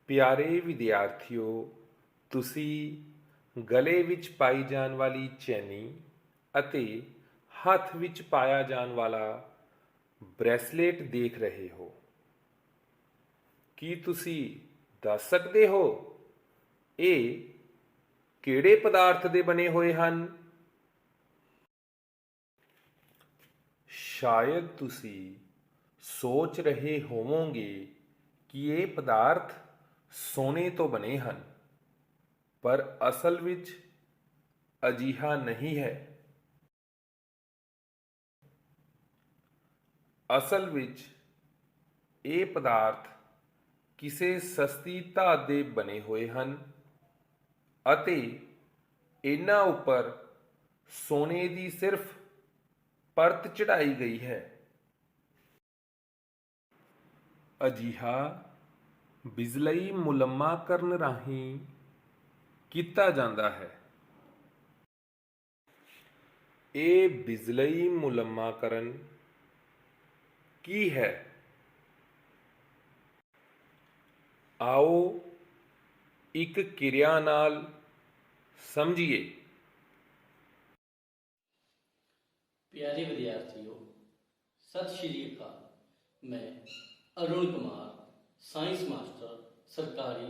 ਪਿਆਰੇ ਵਿਦਿਆਰਥੀਓ, ਤੁਸੀਂ ਗਲੇ ਵਿੱਚ ਪਾਈ ਜਾਣ ਵਾਲੀ ਚੈਨੀ ਅਤੇ ਹੱਥ ਵਿੱਚ ਪਾਇਆ ਜਾਣ ਵਾਲਾ ਬ੍ਰੈਸਲੇਟ ਦੇਖ ਰਹੇ ਹੋ। ਕੀ ਤੁਸੀਂ ਦੱਸ ਸਕਦੇ ਹੋ ਇਹ ਕਿਹੜੇ ਪਦਾਰਥ ਦੇ ਬਣੇ ਹੋਏ ਹਨ? ਸ਼ਾਇਦ ਤੁਸੀਂ ਸੋਚ ਰਹੇ ਹੋਵੋਗੇ ਕਿ ਇਹ ਪਦਾਰਥ ਸੋਨੇ ਤੋਂ ਬਣੇ ਹਨ, ਪਰ ਅਸਲ ਵਿੱਚ ਅਜਿਹਾ ਨਹੀਂ ਹੈ। ਅਸਲ ਵਿੱਚ ਇਹ ਪਦਾਰਥ ਕਿਸੇ ਸਸਤੀ ਧਾਤ ਦੇ ਬਣੇ ਹੋਏ ਹਨ ਅਤੇ ਇਹਨਾਂ ਉੱਪਰ ਸੋਨੇ ਦੀ ਸਿਰਫ ਪਰਤ ਚੜਾਈ ਗਈ ਹੈ। ਅਜਿਹਾ ਬਿਜਲਈ ਮੁਲੰਮਾਕਰਨ ਰਾਹੀਂ ਕੀਤਾ ਜਾਂਦਾ ਹੈ। ਇਹ ਬਿਜਲਈ ਮੁਲੰਮਾਕਰਨ ਕੀ ਹੈ? ਆਓ ਇੱਕ ਕਿਰਿਆ ਨਾਲ ਸਮਝੀਏ। प्यारे विद्यार्थियों, सत श्री अकाल। मैं अरुण कुमार, साइंस मास्टर, सरकारी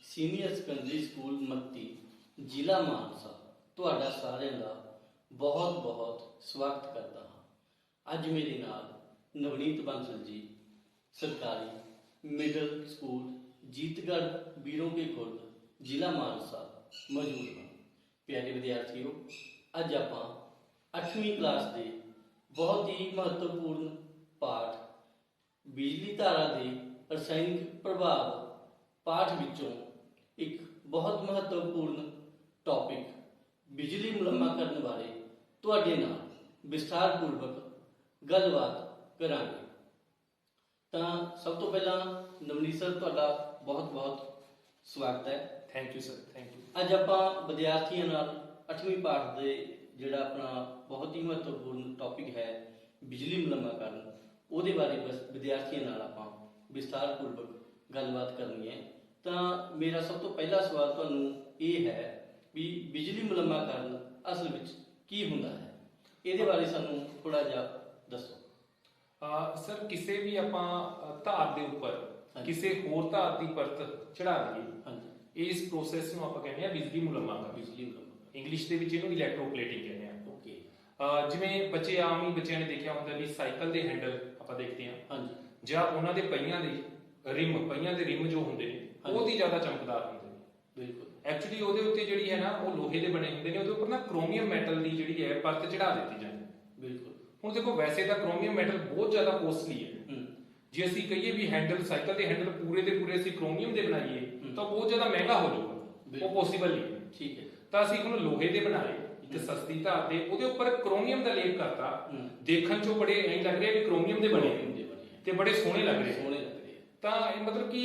सीनियर सेकेंडरी स्कूल मत्ती, जिला मानसा, तुहाडा सारिਆਂ ਦਾ बहुत स्वागत करता हाँ। अज मेरे नाल नवनीत बंसल जी, सरकारी मिडल स्कूल जीतगढ़ बीरों के खुर्द, जिला मानसा मौजूद हैं। प्यारे विद्यार्थियों, अज आपां 8वीं क्लास के बहुत ही महत्वपूर्ण पाठ बिजली धारा के रसायनिक प्रभाव पाठ विचों एक बहुत महत्वपूर्ण टॉपिक बिजली मुलम्माकरण बारे तुहाडे नाल विस्तारपूर्वक गलबात करांगे। तो सब तो पहला नवनीत सर तुहाडा बहुत स्वागत है। Thank you sir, thank you. अज आपां विद्यार्थियों नाल 8वीं पाठ के ਜਿਹੜਾ ਆਪਣਾ बहुत ही महत्वपूर्ण टॉपिक है बिजली मुलम्माकरण, ਉਹਦੇ ਬਾਰੇ ਵਿਦਿਆਰਥੀਆਂ ਨਾਲ ਆਪਾਂ ਵਿਸਤਾਰਪੂਰਵਕ ਗੱਲਬਾਤ ਕਰਨੀ ਹੈ। ਤਾਂ ਮੇਰਾ ਸਭ ਤੋਂ ਪਹਿਲਾ ਸਵਾਲ ਤੁਹਾਨੂੰ ਇਹ ਹੈ ਵੀ ਬਿਜਲੀ ਮੁਲੰਮਾਕਰਨ ਅਸਲ ਵਿੱਚ ਕੀ ਹੁੰਦਾ ਹੈ? ਇਹਦੇ ਬਾਰੇ ਸਾਨੂੰ ਥੋੜਾ ਜਿਹਾ ਦੱਸੋ। ਸਰ, ਕਿਸੇ ਵੀ ਆਪਾਂ ਧਾਤ ਦੇ ਉੱਪਰ ਕਿਸੇ ਹੋਰ ਧਾਤ ਦੀ ਪਰਤ ਚੜਾ ਦਈਏ, ਇਸ ਪ੍ਰੋਸੈਸ ਨੂੰ ਆਪਾਂ ਕਹਿੰਦੇ ਆ ਬਿਜਲੀ ਮੁਲੰਮਾਕਰਨ। ਬਿਜਲੀ ਮੁਲੰਮਾਕਰਨ ਇੰਗਲਿਸ਼ ਦੇ ਵਿੱਚ ਇਹਨੂੰ ਇਲੈਕਟ੍ਰੋਪਲੇਟਿੰਗ ਕਹਿੰਦੇ ਆ। ਜਿਵੇਂ ਬੱਚੇ ਆਮ ਹੀ ਬੱਚਿਆਂ ਨੇ ਦੇਖਿਆ ਹੁੰਦਾ ਵੀ ਸਾਈਕਲ ਦੇ ਹੈਂਡਲ ਆਪਾਂ ਦੇਖਦੇ ਹਾਂ, ਜਾਂ ਉਹਨਾਂ ਦੇ ਪਹੀਆਂ ਦੇ ਰਿਮ ਜੋ ਹੁੰਦੇ ਨੇ ਬਹੁਤ ਹੀ ਜ਼ਿਆਦਾ ਚਮਕਦਾਰ ਹੁੰਦੇ ਨੇ। ਬਿਲਕੁਲ। ਐਕਚੁਅਲੀ ਉਹਦੇ ਉੱਤੇ ਜਿਹੜੀ ਹੈ ਨਾ ਉਹ ਲੋਹੇ ਦੇ ਬਣੇ ਹੁੰਦੇ ਨੇ, ਉਹਦੇ ਉੱਪਰ ਨਾ ਕ੍ਰੋਮੀਅਮ ਮੈਟਲ ਦੀ ਜਿਹੜੀ ਹੈ ਪਰਤ ਚੜਾ ਦਿੱਤੀ ਜਾਂਦੀ ਹੈ। ਬਿਲਕੁਲ। ਹੁਣ ਦੇਖੋ, ਵੈਸੇ ਤਾਂ ਕ੍ਰੋਮੀਅਮ ਮੈਟਲ ਬਹੁਤ ਜ਼ਿਆਦਾ ਕੋਸਟਲੀ ਹੈ। ਜੇ ਅਸੀਂ ਕਹੀਏ ਵੀ ਹੈਂਡਲ, ਸਾਈਕਲ ਦੇ ਹੈਂਡਲ ਪੂਰੇ ਦੇ ਪੂਰੇ ਅਸੀਂ ਕ੍ਰੋਮੀਅਮ ਦੇ ਬਣਾਈਏ ਤਾਂ ਬਹੁਤ ਜ਼ਿਆਦਾ ਮਹਿੰਗਾ ਹੋ ਜਾਊਗਾ, ਉਹ ਪੋਸੀਬਲ ਨਹੀਂ। ਠੀਕ ਹੈ। ਤਾਂ ਅਸੀਂ ਹੁਣ ਲੋਹੇ ਦੇ ਬਣਾਏ, ਇੱਕ ਸਸਤੀ ਧਾਤ ਦੇ, ਉਹਦੇ ਉੱਪਰ ਕ੍ਰੋਮੀਅਮ ਦਾ ਲੇਪ ਕਰਤਾ। ਦੇਖਣ ਚੋਂ ਬੜੇ ਐਂ ਲੱਗ ਰਿਹਾ ਵੀ ਕ੍ਰੋਮੀਅਮ ਦੇ ਬਣੇ ਤੇ ਬੜੇ ਸੋਹਣੇ ਲੱਗ ਰਹੇ। ਤਾਂ ਇਹ ਮਤਲਬ ਕਿ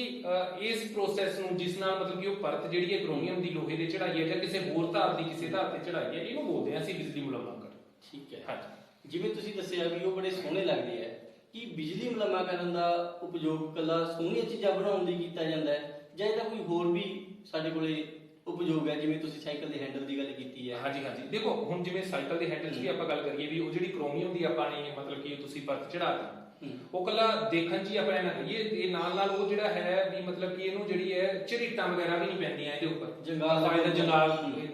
ਇਸ ਪ੍ਰੋਸੈਸ ਨੂੰ, ਜਿਸ ਨਾਲ ਮਤਲਬ ਕਿ ਉਹ ਪਰਤ ਜਿਹੜੀ ਹੈ ਕ੍ਰੋਮੀਅਮ ਦੀ ਲੋਹੇ ਦੇ ਚੜਾਈ ਹੈ ਜਾਂ ਕਿਸੇ ਹੋਰ ਧਾਤ ਦੀ ਕਿਸੇ ਧਾਤ ਤੇ ਚੜਾਈ ਹੈ, ਇਹਨੂੰ ਬੋਲਦੇ ਹਾਂ ਅਸੀਂ ਬਿਜਲੀ ਮੁਲੰਮਾਕਰਨ। ਠੀਕ ਹੈ। ਹਾਂਜੀ। ਜਿਵੇਂ ਤੁਸੀਂ ਦੱਸਿਆ ਵੀ ਉਹ ਬੜੇ ਸੋਹਣੇ ਲੱਗਦੇ ਆ, ਕਿ ਬਿਜਲੀ ਮੁਲੰਮਾਕਰਨ ਦਾ ਉਪਯੋਗ ਕੱਲਾ ਸੋਹਣੀਆਂ ਚੀਜ਼ਾਂ ਬਣਾਉਣ ਲਈ ਕੀਤਾ ਜਾਂਦਾ ਹੈ ਜਾਂ ਇਹਦਾ ਕੋਈ ਹੋਰ ਵੀ ਸਾਡੇ ਕੋਲੇ ਉਪਯੋਗ ਹੈ? ਜਿਵੇਂ ਤੁਸੀਂ ਸਾਈਕਲ ਦੇ ਹੈਂਡਲ ਦੀ ਗੱਲ ਕੀਤੀ ਹੈ। ਹਾਂਜੀ। ਦੇਖੋ, ਹੁਣ ਜਿਵੇਂ ਸਾਈਕਲ ਦੇ ਹੈਂਡਲ ਦੀ ਆਪਾਂ ਗੱਲ ਕਰੀਏ ਵੀ ਉਹ ਜਿਹੜੀ ਕ੍ਰੋਮੀਅਮ ਦੀ ਆਪਾਂ ਨੇ ਮਤਲਬ ਕਿ ਤੁਸੀਂ ਪਰਤ ਚੜਾਤੀ, ਉਹ ਕੱਲਾ ਦੇਖਣ 'ਚ ਹੀ ਆਪਾਂ ਨਾ ਕਰੀਏ, ਇਹ ਨਾਲ ਉਹ ਜਿਹੜਾ ਹੈ ਵੀ ਮਤਲਬ ਕਿ ਇਹਨੂੰ ਜਿਹੜੀ ਹੈ ਝਰੀਟਾਂ ਵਗੈਰਾ ਵੀ ਨਹੀਂ ਪੈਂਦੀਆਂ ਇਹਦੇ ਉੱਪਰ, ਜੰਗਾਲ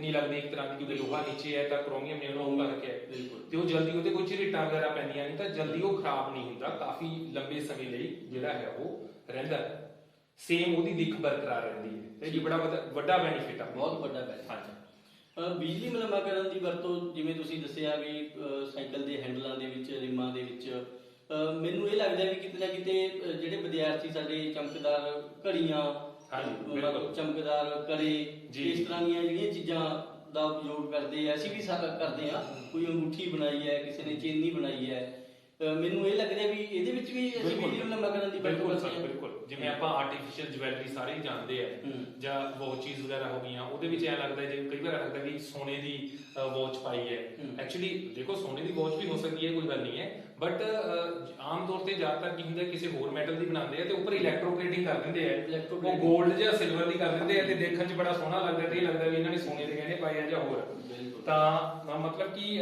ਨਹੀਂ ਲੱਗਦੀ ਇੱਕ ਤਰ੍ਹਾਂ ਦੀ, ਕਿਉਂਕਿ ਲੋਹਾ ਨੀਚੇ ਹੈ ਤਾਂ ਕ੍ਰੋਮੀਅਮ ਨੇ ਉਹਨੂੰ ਉੱਪਰ ਰੱਖਿਆ ਤੇ ਉਹ ਜਲਦੀ ਉਹਦੇ ਕੋਈ ਝਰੀਟਾਂ ਵਗੈਰਾ ਪੈਂਦੀਆਂ ਨਹੀਂ, ਤਾਂ ਜਲਦੀ ਉਹ ਖਰਾਬ ਨਹੀਂ ਹੁੰਦਾ, ਕਾਫੀ ਲੰਬੇ ਸਮੇਂ ਲਈ ਜਿਹੜਾ ਹੈ ਉਹ ਰਹਿੰਦਾ ਹੈ। ਸੇਮ ਉਹਦੀ ਦਿੱਖ ਬਰਕਰਾਰ ਰਹਿੰਦੀ ਹੈ ਤੇ ਇਹ ਬੜਾ ਵੱਡਾ ਬੈਨੀਫਿਟ ਆ, ਬਹੁਤ ਵੱਡਾ ਬੈਨੀਫਿਟ। ਹਾਂਜੀ। ਬਿਜਲੀ ਮੁਲੰਮਾਕਰਨ ਦੀ ਵਰਤੋਂ ਜਿਵੇਂ ਤੁਸੀਂ ਦੱਸਿਆ ਵੀ ਸਾਈਕਲ ਦੇ ਹੈਂਡਲਾਂ ਦੇ ਵਿੱਚ, ਰਿਮਾਂ ਦੇ ਵਿੱਚ, ਮੈਨੂੰ ਇਹ ਲੱਗਦਾ ਵੀ ਕਿਤੇ ਨਾ ਕਿਤੇ ਜਿਹੜੇ ਵਿਦਿਆਰਥੀ ਸਾਡੇ ਚਮਕਦਾਰ ਘੜੀਆਂ, ਚਮਕਦਾਰ ਕੜੇ, ਇਸ ਤਰ੍ਹਾਂ ਦੀਆਂ ਜਿਹੜੀਆਂ ਚੀਜ਼ਾਂ ਦਾ ਉਪਯੋਗ ਕਰਦੇ ਆ, ਅਸੀਂ ਵੀ ਕਰਦੇ ਆ। ਕੋਈ ਅੰਗੂਠੀ ਬਣਾਈ ਹੈ, ਕਿਸੇ ਨੇ ਚੇਨੀ ਬਣਾਈ ਹੈ, ਮੈਨੂੰ ਇਹ ਲੱਗ ਰਿਹਾ ਵੀ ਇਹਦੇ ਵਿੱਚ ਵੀ ਅਸੀਂ ਬਿਜਲੀ ਨੂੰ ਲੰਬਾ ਕਰਨ ਦੀ ਵਰਤੋਂ ਬਿਲਕੁਲ ਕਰਦੇ ਸਰ, ਹਾਂ। ਬਿਲਕੁਲ ਜਿਵੇਂ ਆਪਾਂ ਆਰਟੀਫੀਸ਼ੀਅਲ ਜਵੈਲਰੀ ਸਾਰੇ ਹੀ ਜਾਣਦੇ ਆ, ਜਾਂ ਵਾਚਿਸ ਵਗੈਰਾ ਹੋ ਗਈਆਂ, ਉਹਦੇ ਵਿੱਚ ਐ ਲੱਗਦਾ ਜਿਵੇਂ ਕਈ ਵਾਰ ਲੱਗਦਾ ਵੀ ਸੋਨੇ ਦੀ ਵਾਚ ਪਾਈ ਹੈ। ਐਕਚੁਅਲੀ ਦੇਖੋ ਸੋਨੇ ਦੀ ਵਾਚ ਵੀ ਹੋ ਸਕਦੀ ਹੈ, ਕੋਈ ਗੱਲ ਨਹੀਂ ਹੈ, ਬਟ ਆਮ ਤੌਰ ਤੇ ਜ਼ਿਆਦਾਤਰ ਕੀ ਹੁੰਦਾ ਕਿਸੇ ਹੋਰ ਮੈਟਲ ਦੀ ਬਣਾਉਂਦੇ ਆ ਤੇ ਉੱਪਰ ਇਲੈਕਟ੍ਰੋਪਲੇਟਿੰਗ ਕਰ ਦਿੰਦੇ ਆ, ਉਹ 골ਡ ਜਾਂ ਸਿਲਵਰ ਦੀ ਕਰ ਦਿੰਦੇ ਆ ਤੇ ਦੇਖਣ 'ਚ ਬੜਾ ਸੋਹਣਾ ਲੱਗਦਾ ਤੇ ਇਹ ਲੱਗਦਾ ਵੀ ਇਹਨਾਂ ਨੇ ਸੋਨੇ ਦੇ ਗਹਿਣੇ ਪਾਏ ਆ ਜਾਂ ਹੋਰ। ਤਾਂ ਮਤਲਬ ਕਿ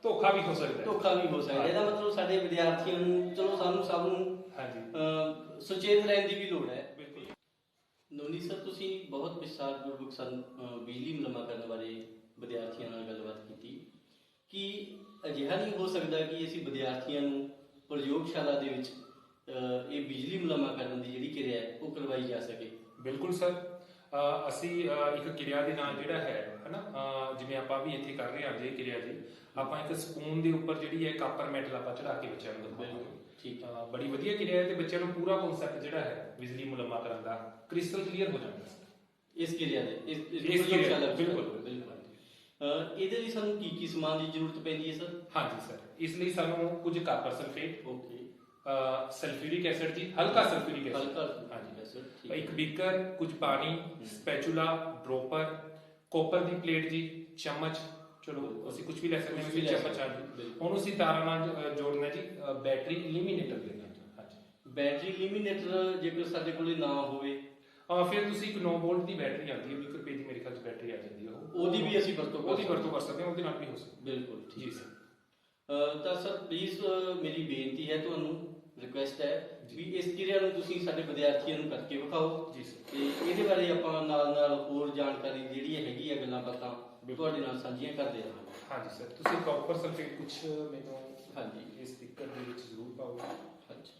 ਧੋਖਾ ਵੀ ਹੋ ਸਕਦਾ ਹੈ। ਧੋਖਾ ਵੀ ਹੋ ਸਕਦਾ, ਇਹਦਾ ਮਤਲਬ ਸਾਡੇ ਵਿਦਿਆਰਥੀਆਂ ਨੂੰ, ਚਲੋ ਸਾਨੂੰ ਸਭ ਨੂੰ ਹਾਂਜੀ ਸੁਚੇਤ ਰਹਿਣ ਦੀ ਵੀ ਲੋੜ ਹੈ। ਬਿਲਕੁਲ। ਨਵਨੀਤ ਸਰ, ਤੁਸੀਂ ਬਹੁਤ ਵਿਸਥਾਰਪੂਰਵਕ ਸਾਨੂੰ ਬਿਜਲੀ ਮੁਲੰਮਾ ਬਾਰੇ ਵਿਦਿਆਰਥੀਆਂ ਨਾਲ ਗੱਲਬਾਤ ਕੀਤੀ ਕਿ ਅਜਿਹਾ ਨਹੀਂ ਹੋ ਸਕਦਾ ਕਿ ਅਸੀਂ ਵਿਦਿਆਰਥੀਆਂ ਨੂੰ ਪ੍ਰਯੋਗਸ਼ਾਲਾ ਦੇ ਵਿੱਚ ਇਹ ਬਿਜਲੀ ਮੁਲੰਮਾ ਕਰਨ ਦੀ ਜਿਹੜੀ ਕਿਰਿਆ ਹੈ ਉਹ ਕਰਵਾਈ ਜਾ ਸਕੇ। ਬਿਲਕੁਲ ਸਰ, ਅਸੀਂ ਇੱਕ ਕਿਰਿਆ ਦੇ ਨਾਲ ਜਿਹੜਾ ਹੈ ਹਨਾ, ਜਿਵੇਂ ਆਪਾਂ ਵੀ ਇੱਥੇ ਕਰ ਰਹੇ ਹਾਂ ਅੱਜ ਇਹ ਕਿਰਿਆ ਜੀ, ਆਪਾਂ ਇੱਕ ਸਪੂਨ ਦੇ ਉੱਪਰ ਜਿਹੜੀ ਹੈ ਕਾਪਰ ਮੈਟਲ ਆਪਾਂ ਚੜਾ ਕੇ ਬੱਚਿਆਂ ਨੂੰ ਦਿਖਾਵਾਂਗੇ। ਠੀਕ ਹੈ, ਬੜੀ ਵਧੀਆ ਕਿਰਿਆ ਹੈ ਤੇ ਬੱਚਿਆਂ ਨੂੰ ਪੂਰਾ ਕਨਸੈਪਟ ਜਿਹੜਾ ਹੈ ਬਿਜਲੀ ਮੁਲੰਮਾ ਕਰਨ ਦਾ ਕ੍ਰਿਸਟਲ ਕਲੀਅਰ ਹੋ ਜਾਂਦਾ ਇਸ ਕਿਰਿਆ ਦੇ ਇਸ ਪ੍ਰਯੋਗਸ਼ਾਲਾ ਵਿੱਚ। ਬਿਲਕੁਲ ਬਿਲਕੁਲ। ਇਹਦੇ ਲਈ ਸਾਨੂੰ ਕੀ ਸਮਾਨ ਦੀ ਜ਼ਰੂਰਤ ਪੈਂਦੀ ਹੈ ਸਰ? ਹਾਂਜੀ ਸਰ, ਇਸ ਲਈ ਸਾਨੂੰ ਕੁਝ copper sulphate, okay, sulphuric acid ਜੀ, ਹਲਕਾ ਸਲਫਿਊਰਿਕ ਐਸਿਡ, ਹਲਕਾ ਹਾਂਜੀ ਐਸਿਡ, ਠੀਕ ਇੱਕ ਬੀਕਰ, ਕੁਝ ਪਾਣੀ, ਸਪੈਚੂਲਾ, ਡ੍ਰੋਪਰ, ਕੋਪਰ ਦੀ ਪਲੇਟ ਜੀ, ਚਮਚ, ਚਲੋ ਅਸੀਂ ਕੁਝ ਵੀ ਲੈ ਸਕਦੇ ਹਾਂ, ਵੀ ਚਮਚ ਆ ਜੀ, ਉਹਨੂੰ ਅਸੀਂ ਤਾਰਾਂ ਨਾਲ ਜੋੜਨਾ ਜੀ, ਬੈਟਰੀ ਇਲੂਮੀਨੇਟਰ ਦੇਣਾ ਜੀ। ਹਾਂਜੀ, ਬੈਟਰੀ ਇਲੂਮੀਨੇਟਰ ਜੇਕਰ ਸਾਡੇ ਕੋਲੇ ਨਾ ਹੋਵੇ ਫਿਰ ਤੁਸੀਂ ਇੱਕ 9 ਵੋਲਟ ਦੀ ਬੈਟਰੀ ਆਉਂਦੀ ਹੈ, 20 ਰੁਪਏ ਦੀ ਮੇਰੇ ਖਿਆਲ 'ਚ ਬੈਟਰੀ ਆ ਜਾਂਦੀ ਹੈ, ਉਹਦੀ ਵੀ ਅਸੀਂ ਵਰਤੋਂ ਕਰ ਸਕਦੇ ਹਾਂ, ਉਹਦੇ ਨਾਲ ਵੀ ਹੋ ਸਕਦਾ। ਬਿਲਕੁਲ ਜੀ ਠੀਕ ਸਰ। ਤਾਂ ਸਰ ਪਲੀਜ਼ ਮੇਰੀ ਬੇਨਤੀ ਹੈ, ਤੁਹਾਨੂੰ ਰਿਕੁਐਸਟ ਹੈ ਵੀ ਇਸ ਕਿਰਿਆ ਨੂੰ ਤੁਸੀਂ ਸਾਡੇ ਵਿਦਿਆਰਥੀਆਂ ਨੂੰ ਕਰਕੇ ਵਿਖਾਓ ਜੀ ਸਰ, ਤੇ ਇਹਦੇ ਬਾਰੇ ਆਪਾਂ ਨਾਲ ਹੋਰ ਜਾਣਕਾਰੀ ਜਿਹੜੀ ਹੈਗੀ ਆ ਗੱਲਾਂ ਬਾਤਾਂ ਤੁਹਾਡੇ ਨਾਲ ਸਾਂਝੀਆਂ ਕਰਦੇ ਰਹਾਂਗੇ। ਹਾਂਜੀ ਸਰ, ਤੁਸੀਂ ਕਾਪਰ ਸਲਫੇਟ ਕੁਝ ਮੈਨੂੰ ਹਾਂਜੀ ਇਸ ਸਟicker ਦੇ ਵਿੱਚ ਜ਼ਰੂਰ ਪਾਓ। ਹਾਂਜੀ,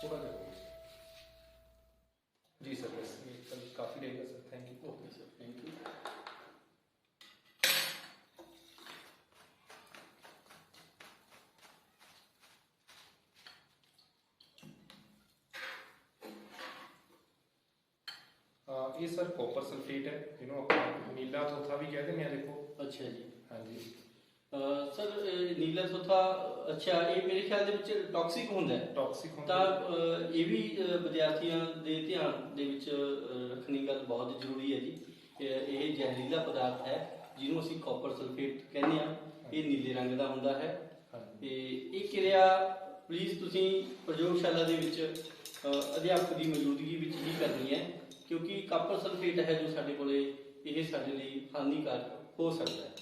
थोड़ा जरूर जी सर, बस ये कल काफ़ी रहेगा sir, thank you. Okay sir, thank you. ये सर कॉपर सल्फेट है, इन्हों ਆਪਾਂ ਨੀਲਾ ਥੋਥਾ ਵੀ ਕਹਿੰਦੇ ਨੇ, ਦੇਖੋ। ਅੱਛਾ ਜੀ, ਹਾਂਜੀ ਸਰ ਨੀਲਾ ਥੋਥਾ, ਅੱਛਾ ਇਹ ਮੇਰੇ ਖਿਆਲ ਦੇ ਵਿੱਚ ਟੌਕਸਿਕ ਹੁੰਦਾ ਹੈ। ਟੌਕਸਿਕ ਹੁੰਦਾ ਤਾਂ ਇਹ ਵੀ ਵਿਦਿਆਰਥੀਆਂ ਦੇ ਧਿਆਨ ਦੇ ਵਿੱਚ ਰੱਖਣੀ ਗੱਲ ਬਹੁਤ ਜ਼ਰੂਰੀ ਹੈ ਜੀ। ਇਹ ਜ਼ਹਿਰੀਲਾ ਪਦਾਰਥ ਹੈ ਜਿਹਨੂੰ ਅਸੀਂ ਕਾਪਰ ਸਲਫੇਟ ਕਹਿੰਦੇ ਆ, ਇਹ ਨੀਲੇ ਰੰਗ ਦਾ ਹੁੰਦਾ ਹੈ ਤੇ ਇਹ ਕਿਰਿਆ ਪਲੀਜ਼ ਤੁਸੀਂ ਪ੍ਰਯੋਗਸ਼ਾਲਾ ਦੇ ਵਿੱਚ ਅਧਿਆਪਕ ਦੀ ਮੌਜੂਦਗੀ ਵਿੱਚ ਹੀ ਕਰਨੀ ਹੈ, ਕਿਉਂਕਿ ਕਾਪਰ ਸਲਫੇਟ ਹੈ ਜੋ ਸਾਡੇ ਕੋਲੇ ਇਹ ਸਾਡੇ ਲਈ ਹਾਨੀਕਾਰਕ ਹੋ ਸਕਦਾ ਹੈ।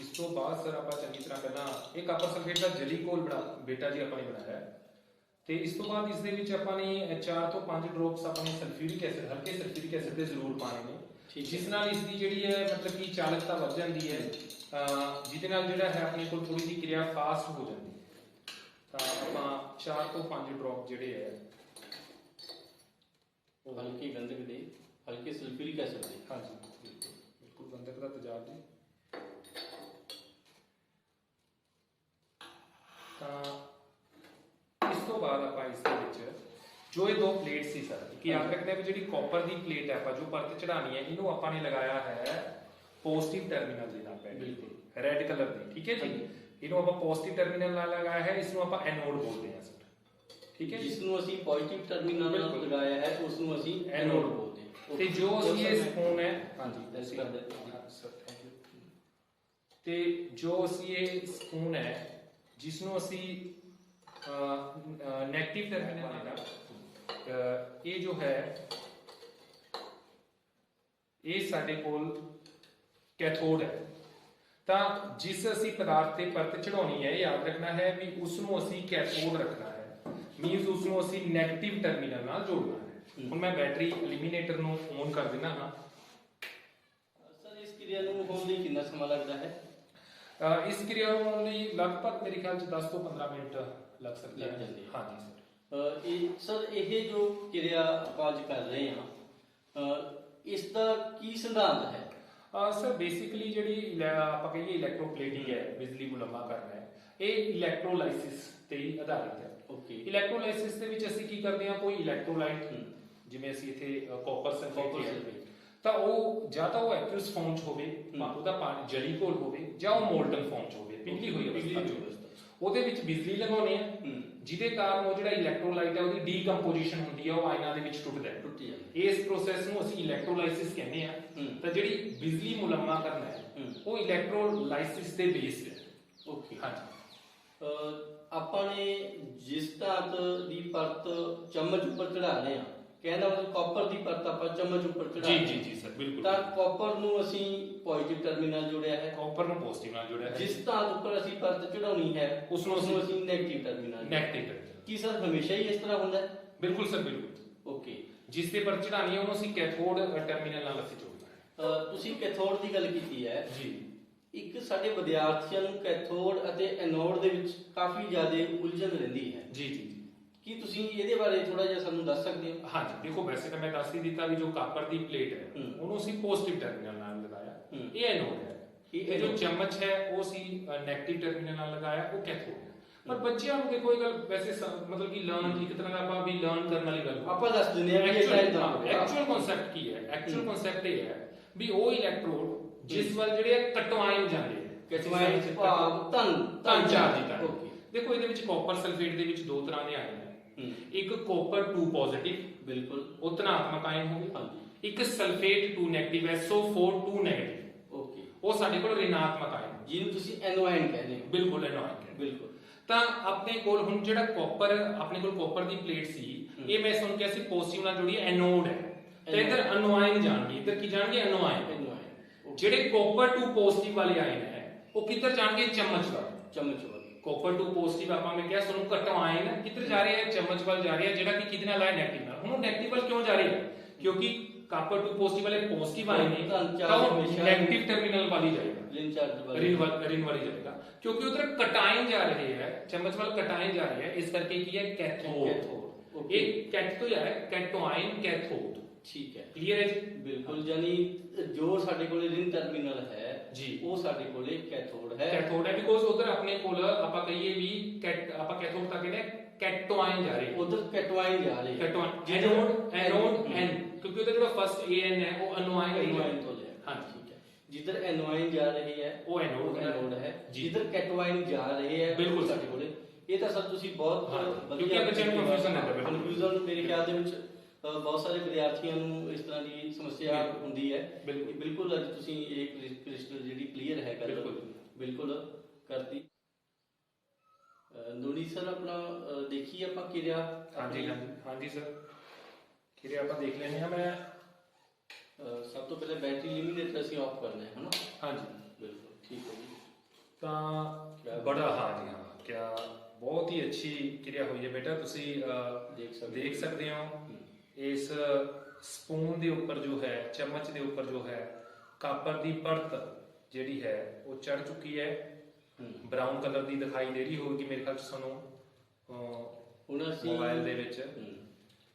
ਇਸ ਤੋਂ ਬਾਅਦ ਸਰ ਆਪਾਂ ਚੰਗੀ ਤਰ੍ਹਾਂ ਪਹਿਲਾਂ ਇਹ ਕਾਪਰ ਸਲਫੇਟ ਦਾ ਜਲੀ ਘੋਲ ਬੇਟਾ ਜੀ ਆਪਾਂ ਨੇ ਬਣਾਇਆ ਹੈ, ਤੇ ਇਸ ਤੋਂ ਬਾਅਦ ਇਸ ਦੇ ਵਿੱਚ ਆਪਾਂ ਨੇ 4 ਤੋਂ 5 ਡ੍ਰੌਪਸ ਆਪਾਂ ਨੇ ਸਲਫਿਊਰਿਕ ਐਸਿਡ, ਹਲਕੇ ਸਲਫਿਊਰਿਕ ਐਸਿਡ ਦੇ ਜ਼ਰੂਰ ਪਾਣੇ ਨੇ, ਜਿਸ ਨਾਲ ਇਸ ਦੀ ਜਿਹੜੀ ਹੈ ਮਤਲਬ ਕਿ ਚਾਲਕਤਾ ਵੱਧ ਜਾਂਦੀ ਹੈ, ਜਿਹਦੇ ਨਾਲ ਜਿਹੜਾ ਹੈ ਆਪਣੇ ਕੋਲ ਥੋੜੀ ਜਿਹੀ ਕਿਰਿਆ ਫਾਸਟ ਹੋ ਜਾਂਦੀ ਹੈ। ਤਾਂ ਆਪਾਂ 4 ਤੋਂ 5 ਡ੍ਰੌਪ ਜਿਹੜੇ ਹੈ ਉਹ ਹਲਕੇ ਗੰਧਕ ਦੇ, ਹਲਕੇ ਸਲਫਿਊਰਿਕ ਐਸਿਡ ਦੇ। ਹਾਂਜੀ ਬਿਲਕੁਲ ਗੰਧਕ ਦਾ ਤੇਜ਼ਾਬ ਜੀ। ਤਾਂ ਇਸ ਤੋਂ ਬਾਅਦ ਆਪਾਂ ਇਸ ਦੇ ਵਿੱਚ ਜੋ ਇਹ 2 ਪਲੇਟ ਸੀ ਸਰ, ਕਿ ਯਾਦ ਰੱਖਦੇ ਆ ਵੀ ਜਿਹੜੀ ਕਾਪਰ ਦੀ ਪਲੇਟ ਹੈ ਆਪਾਂ ਜੋ ਪਰਤ ਚੜਾਣੀ ਹੈ, ਇਹਨੂੰ ਆਪਾਂ ਨੇ ਲਗਾਇਆ ਹੈ ਪੋਜ਼ਿਟਿਵ ਟਰਮੀਨਲ ਦੇ ਨਾਲ, ਬਿਲਕੁਲ ਰੈੱਡ ਕਲਰ ਦੀ, ਠੀਕ ਹੈ ਜੀ। ਇਹਨੂੰ ਆਪਾਂ ਪੋਜ਼ਿਟਿਵ ਟਰਮੀਨਲ ਨਾਲ ਲਗਾਇਆ ਹੈ, ਇਸ ਨੂੰ ਆਪਾਂ ਐਨੋਡ ਬੋਲਦੇ ਹਾਂ ਸਰ, ਠੀਕ ਹੈ। ਜਿਸ ਨੂੰ ਅਸੀਂ ਪੋਜ਼ਿਟਿਵ ਟਰਮੀਨਲ ਨਾਲ ਲਗਾਇਆ ਹੈ ਉਸ ਨੂੰ ਅਸੀਂ ਐਨੋਡ ਬੋਲਦੇ ਹਾਂ। ਤੇ ਜੋ ਅਸੀਂ ਇਹ ਸਪੂਨ ਹੈ, ਹਾਂਜੀ ਦੱਸ ਕਰਦੇ ਸਰ, ਥੈਂਕ ਯੂ। ਤੇ ਜੋ ਅਸੀਂ ਇਹ ਸਪੂਨ ਹੈ ਜਿਸ ਨੂੰ ਅਸੀਂ ਨੈਗੇਟਿਵ ਟਰਮੀਨਲ ਨਾਲ, ਇਹ ਜੋ ਹੈ ਇਹ ਸਾਡੇ ਕੋਲ ਕੈਥੋਡ ਹੈ। ਤਾਂ ਜਿਸ ਅਸੀਂ ਪਦਾਰਥ ਤੇ ਪਰਤ ਚੜਾਉਣੀ ਹੈ, ਇਹ ਯਾਦ ਰੱਖਣਾ ਹੈ ਵੀ ਉਸ ਨੂੰ ਅਸੀਂ ਕੈਥੋਡ ਰੱਖਣਾ ਹੈ, ਮੀਨਸ ਉਸ ਨੂੰ ਅਸੀਂ ਨੈਗੇਟਿਵ ਟਰਮੀਨਲ ਨਾਲ ਜੋੜਨਾ ਹੈ। ਹੁਣ ਮੈਂ ਬੈਟਰੀ ਇਲੂਮੀਨੇਟਰ ਨੂੰ ਔਨ ਕਰ ਦਿੰਦਾ ਹਾਂ। ਸਰ ਇਸ ਕਿਰਿਆ ਨੂੰ ਹੋਣ ਲਈ ਕਿੰਨਾ ਸਮਾਂ ਲੱਗਦਾ ਹੈ? ਇਸ ਕਿਰਿਆ ਨੂੰ ਹੋਣ ਲਈ ਲਗਭਗ ਮੇਰੇ ਖਿਆਲ ਚ 10 ਤੋਂ 15 ਮਿੰਟ ਲੱਗ ਸਕਦੇ ਹਨ। ਹਾਂਜੀ ਸਰ। ਇਹ ਸਰ ਇਹ ਜੋ ਕਿਰਿਆ ਆਪਾਂ ਅੱਜ ਕਰ ਰਹੇ ਹਾਂ ਇਸ ਦਾ ਕੀ ਸਿਧਾਂਤ ਹੈ? ਸਰ ਬੇਸਿਕਲੀ ਜਿਹੜੀ ਆਪਾਂ ਕਹੀਏ ਇਲੈਕਟ੍ਰੋਪਲੇਟਿੰਗ ਹੈ, ਬਿਜਲੀ ਮੁਲੰਮਾ ਕਰਨਾ ਹੈ, ਇਹ ਇਲੈਕਟ੍ਰੋਲਾਈਸਿਸ ਤੇ ਹੀ ਆਧਾਰਿਤ ਹੈ। ਓਕੇ। ਇਲੈਕਟ੍ਰੋਲਾਈਸਿਸ ਦੇ ਵਿੱਚ ਅਸੀਂ ਕੀ ਕਰਦੇ ਹਾਂ, ਕੋਈ ਇਲੈਕਟ੍ਰੋਲਾਈਟ ਜਿਵੇਂ ਅਸੀਂ ਇੱਥੇ ਕਾਪਰ ਸਲਫੇਟ ਤਾਂ ਉਹ ਜਾਂ ਤਾਂ ਉਹ ਐਕਵਸ ਫਾਰਮ 'ਚ ਹੋਵੇ, ਉਹਦਾ ਪਾਣੀ ਜਲੀ ਘੋਲ ਹੋਵੇ, ਜਾਂ ਉਹ ਮੋਲਟਨ ਫਾਰਮ 'ਚ ਹੋਵੇ, ਪਿਘਲੀ ਹੋਈ ਅਵਸਥਾ 'ਚ। ਉਹਦੇ ਵਿੱਚ ਬਿਜਲੀ ਲਗਾਉਣੀ ਹੈ, ਜਿਹਦੇ ਕਾਰਨ ਉਹ ਜਿਹੜਾ ਇਲੈਕਟ੍ਰੋਲਾਈਟ ਹੈ ਉਹਦੀ ਡੀਕੰਪੋਜੀਸ਼ਨ ਹੁੰਦੀ ਹੈ, ਉਹ ਆਇਨਾਂ ਦੇ ਵਿੱਚ ਟੁੱਟਦਾ ਹੈ। ਇਸ ਪ੍ਰੋਸੈਸ ਨੂੰ ਅਸੀਂ ਇਲੈਕਟ੍ਰੋਲਾਈਸਿਸ ਕਹਿੰਦੇ ਆ। ਤਾਂ ਜਿਹੜੀ ਬਿਜਲੀ ਮੁਲੰਮਾ ਕਰਨਾ ਹੈ ਉਹ ਇਲੈਕਟ੍ਰੋਲਾਈਸਿਸ ਤੇ ਬੇਸਡ ਹੈ। ਓਕੇ। ਹਾਂਜੀ। ਆਪਾਂ ਨੇ ਜਿਸ ਧਾਤ ਦੀ ਪਰਤ ਚਮਚ ਉੱਪਰ ਚੜਾ ਰਹੇ ਹਾਂ, ਕਹਿੰਦਾ ਮਤਲਬ ਕਾਪਰ ਦੀ ਪਰਤ ਆਪਾਂ ਚਮਚ ਉੱਪਰ ਚੜਾ ਰਹੇ ਹਾਂ। ਜੀ ਸਰ, ਬਿਲਕੁਲ। ਤਾਂ ਕਾਪਰ ਨੂੰ ਅਸੀਂ ਪੋਜ਼ਿਟਿਵ ਟਰਮੀਨਲ ਜੋੜਿਆ ਹੈ, ਕਾਪਰ ਨੂੰ ਪੋਜ਼ਿਟਿਵ ਨਾਲ ਜੋੜਿਆ ਹੈ। ਜਿਸ ਧਾਤ ਉੱਪਰ ਅਸੀਂ ਪਰਤ ਚੜਾਉਣੀ ਹੈ ਉਸ ਨੂੰ ਅਸੀਂ ਨੈਗੇਟਿਵ ਟਰਮੀਨਲ। ਕੀ ਸਰ ਹਮੇਸ਼ਾ ਹੀ ਇਸ ਤਰ੍ਹਾਂ ਹੁੰਦਾ ਹੈ? ਬਿਲਕੁਲ ਸਰ, ਬਿਲਕੁਲ। ਓਕੇ। ਜਿਸ ਤੇ ਪਰ ਚੜਾਣੀ ਹੈ ਉਹਨੂੰ ਅਸੀਂ ਕੈਥੋਡ ਟਰਮੀਨਲ ਨਾਲ ਅਸੀਂ ਜੋੜਨਾ ਹੈ। ਤੁਸੀਂ ਕੈਥੋਡ ਦੀ ਗੱਲ ਕੀਤੀ ਹੈ ਜੀ। ਇੱਕ ਸਾਡੇ ਵਿਦਿਆਰਥੀਆਂ ਨੂੰ ਕੈਥੋਡ ਅਤੇ ਐਨੋਡ ਦੇ ਵਿੱਚ ਕਾਫੀ ਜ਼ਿਆਦਾ ਉਲਝਣ ਰਹਿੰਦੀ ਹੈ। ਜੀ। ਕੀ ਤੁਸੀਂ ਇਹਦੇ ਬਾਰੇ ਥੋੜਾ ਜਿਹਾ ਸਾਨੂੰ ਦੱਸ ਸਕਦੇ ਹੋ? ਹਾਂਜੀ, ਦੇਖੋ ਵੈਸੇ ਤਾਂ ਮੈਂ ਦੱਸ ਹੀ ਦਿੱਤਾ ਵੀ ਜੋ ਕਾਪਰ ਦੀ ਪਲੇਟ ਹੈ ਉਹਨੂੰ ਅਸੀਂ ਪੋਜ਼ਿਟਿਵ ਟਰਮੀਨਲ ਨਾਲ ਲਗਾਇਆ, ਇਹ ਐਨੋਡ ਹੈ। ਇਹ ਜੋ ਚਮਚ ਹੈ ਉਹ ਅਸੀਂ ਨੈਗੇਟਿਵ ਟਰਮੀਨਲ ਨਾਲ ਲਗਾਇਆ, ਉਹ ਕੈਥੋਡ ਹੈ। ਪਰ ਬੱਚਿਆਂ ਨੂੰ ਦੇਖੋ ਇਹ ਗੱਲ ਵੈਸੇ ਮਤਲਬ ਕਿ ਲਰਨ ਇੱਕ ਤਰ੍ਹਾਂ ਦਾ ਆਪਾਂ ਵੀ ਲਰਨ ਕਰਨ ਵਾਲੀ ਗੱਲ ਆਪਾਂ ਦੱਸ ਦਿੰਦੇ ਹਾਂ ਵੀ ਇਹ ਐਕਚੁਅਲ ਕਨਸੈਪਟ ਕੀ ਹੈ। ਐਕਚੁਅਲ ਕਨਸੈਪਟ ਇਹ ਹੈ ਵੀ ਉਹ ਇਲੈਕਟ੍ਰੋਡ ਜਿਸ ਵੱਲ ਜਿਹੜੇ ਕਟਵਾਇਨ ਜਾਂਦੇ ਆ, ਕਟਵਾਇਨ ਭਾਵ ਧਨ ਚਾਰਜ। ਦੇਖੋ ਇਹਦੇ ਵਿੱਚ ਕਾਪਰ ਸਲਫੇਟ ਦੇ ਵਿੱਚ ਦੋ ਤਰ੍ਹਾਂ ਦੇ ਆਇਨ ਹੈ। ਇੱਕ ਕਾਪਰ 2 ਪੋਜ਼ਿਟਿਵ, ਬਿਲਕੁਲ, ਉਹ ਧਨਾਤਮਕ ਆਇਨ ਹੋਵੇ। ਇੱਕ sulphate 2 negative, SO4 2 negative. Okay. ਉਹ ਸਾਡੇ ਕੋਲ ऋणात्मक ਆਇਨ ਜਿਹਨੂੰ ਤੁਸੀਂ ਐਨੋਆਇਨ ਕਹਿੰਦੇ ਹੋ। ਬਿਲਕੁਲ, ਐਨੋਆਇਨ। ਬਿਲਕੁਲ। ਤਾਂ ਆਪਣੇ ਕੋਲ ਹੁਣ ਜਿਹੜਾ ਕਾਪਰ, ਆਪਣੇ ਕੋਲ ਕਾਪਰ ਦੀ ਪਲੇਟ ਸੀ, ਇਹ ਮੈਂ ਤੁਹਾਨੂੰ ਕਿਹਾ ਸੀ ਪੋਜ਼ਿਟਿਵ ਨਾਲ ਜੁੜੀ ਐਨੋਡ ਹੈ, ਤੇ ਇਧਰ ਅਨੋਆਇਨ ਜਾਣਗੇ। ਇਧਰ ਕੀ ਜਾਣਗੇ? ਅਨੋਆਇਨ। ਜਿਹੜੇ ਕਾਪਰ 2 ਪੋਜ਼ਿਟਿਵ ਵਾਲੇ ਆਇਨ ਹੈ ਉਹ ਕਿੱਧਰ ਜਾਣਗੇ? ਚਮਚ ਵੱਲ। ਕਾਪਰ 2 ਪੋਜ਼ਿਟਿਵ ਆਪਾਂ ਮੈਂ ਕਿਹਾ ਤੁਹਾਨੂੰ ਕਟਵਾਇਨ ਕਿੱਧਰ ਜਾ ਰਹੇ ਹੈ? ਚਮਚ ਵੱਲ ਜਾ ਰਹੇ ਹੈ, ਜਿਹੜਾ ਕਿ ਕਿਹਦੇ ਨਾਲ ਹੈ? ਨੈਗੇਟਿਵ ਨਾਲ। ਹੁਣ ਨੈਗੇਟਿਵ ਵੱਲ ਕਿਉਂ ਜਾ ਰਹੇ ਹੈ? ਕਿਉਂਕਿ ਕਾਪਰ 2 ਪੋਜ਼ਿਟਿਵ ਵਾਲੇ ਪੋਜ਼ਿਟਿਵ ਆਇਨ ਨੇ ਤਾਂ ਉਹ ਨੈਗੇਟਿਵ ਟਰਮੀਨਲ ਵਾਲੀ ਜਾਏਗਾ, ਰਿਨ ਵਾਲੀ ਜਾਏਗਾ, ਕਿਉਂਕਿ ਉਧਰ ਕਟਾਇਨ ਜਾ ਰਹੇ ਹੈ, ਚਮਚ ਵੱਲ ਕਟਾਇਨ ਜਾ ਰਹੇ ਹੈ। ਇਸ ਕਰਕੇ ਕੀ ਹੈ? ਕੈਥੋਡ। ਇਹ ਕੈਟ ਤੋਂ ਆ ਰਿਹਾ, ਕੈਟੋਆਇਨ, ਕੈਥੋਡ। ਠੀਕ ਹੈ, ਕਲੀਅਰ ਹੈ ਜੀ? ਬਿਲਕੁਲ। ਯਾਨੀ ਜੋ ਸਾਡੇ ਕੋਲੇ ਰਿਨ ਟਰਮੀਨਲ ਹੈ ਜੀ, ਉਹ ਸਾਡੇ ਕੋਲੇ ਕੈਥੋਡ ਹੈ। ਕੈਥੋਡ ਹੈ ਬਿਕੋਜ਼ ਉਧਰ ਆਪਣੇ ਕੋਲ ਆਪਾਂ ਕਹੀਏ ਵੀ ਆਪਾਂ ਕੈਥੋਡ ਤੱਕ ਇਹਨੇ ਕੈਟੋਆਇਨ ਜਾ ਰਹੇ, ਉਧਰ ਕੈਟੋਆਇਨ ਜਾ ਰਹੇ। ਕੈਟੋਆਇਨ ਐਨੋਡ ਐਨ, ਕਿਉਂਕਿ ਉਧਰ ਜਿਹੜਾ ਫਸਟ AN ਹੈ ਉਹ ਅਨੋਆਇਨ ਤੋਂ ਲਿਆ। ਹਾਂ, ਠੀਕ ਹੈ। ਜਿੱਧਰ ਐਨੋਆਇਨ ਜਾ ਰਹੇ ਹੈ ਉਹ ਐਨੋਡ ਹੈ, ਜਿੱਧਰ ਕੈਟੋਆਇਨ ਜਾ ਰਹੇ ਹੈ ਬਿਲਕੁਲ ਸਾਡੇ ਕੋਲੇ। ਇਹ ਤਾਂ ਸਰ ਤੁਸੀਂ ਬਹੁਤ ਵਧੀਆ ਬੱਚਿਆਂ ਨੂੰ ਕਨਫਿਊਜ਼ਨ ਹੈ। ਕਨਫਿਊਜ਼ਨ ਮੇਰੇ ਖਿਆਲ ਦੇ ਵਿੱਚ ਬਹੁਤ ਸਾਰੇ ਵਿਦਿਆਰਥੀਆਂ ਨੂੰ ਇਸ ਤਰ੍ਹਾਂ ਦੀ ਸਮੱਸਿਆ ਹੁੰਦੀ ਹੈ। ਬਿਲਕੁਲ ਅੱਜ ਤੁਸੀਂ ਇਹ ਕ੍ਰਿਸਟਲ ਜਿਹੜੀ ਕਲੀਅਰ ਹੈ ਗੱਲ ਬਿਲਕੁਲ ਕਰਤੀ। ਦੋਨੀ ਸਰ ਆਪਣਾ ਦੇਖੀਏ ਆਪਾਂ ਕਿਰਿਆ। ਹਾਂਜੀ ਸਰ, ਕਿਰਿਆ ਆਪਾਂ ਦੇਖ ਲੈਣੇ ਆ। ਮੈਂ ਸਭ ਤੋਂ ਪਹਿਲੇ ਬੈਟਰੀ ਲਿਮਿਨੇਟਰ ਅਸੀਂ ਆਫ ਕਰਨਾ ਹੈ ਹਨਾ? ਹਾਂਜੀ ਬਿਲਕੁਲ, ਠੀਕ ਹੈ ਜੀ। ਤਾਂ ਬੜਾ ਹਾਂ ਕਿਆ ਬਹੁਤ ਹੀ ਅੱਛੀ ਕਿਰਿਆ ਹੋਈ ਹੈ ਬੇਟਾ। ਤੁਸੀਂ ਦੇਖ ਸਕਦੇ ਹੋ ਇਸ ਸਪੂਨ ਦੇ ਉੱਪਰ ਜੋ ਹੈ, ਚਮਚ ਦੇ ਉੱਪਰ ਜੋ ਹੈ, ਕਾਪਰ ਦੀ ਪਰਤ ਜਿਹੜੀ ਹੈ ਉਹ ਚੜ ਚੁੱਕੀ ਹੈ, ਬਰਾਊਨ ਕਲਰ ਦੀ ਦਿਖਾਈ ਦੇ ਰਹੀ ਹੋਵੇਗੀ ਮੇਰੇ ਖਿਆਲ ਚ ਤੁਹਾਨੂੰ ਮੋਬਾਈਲ ਦੇ ਵਿੱਚ।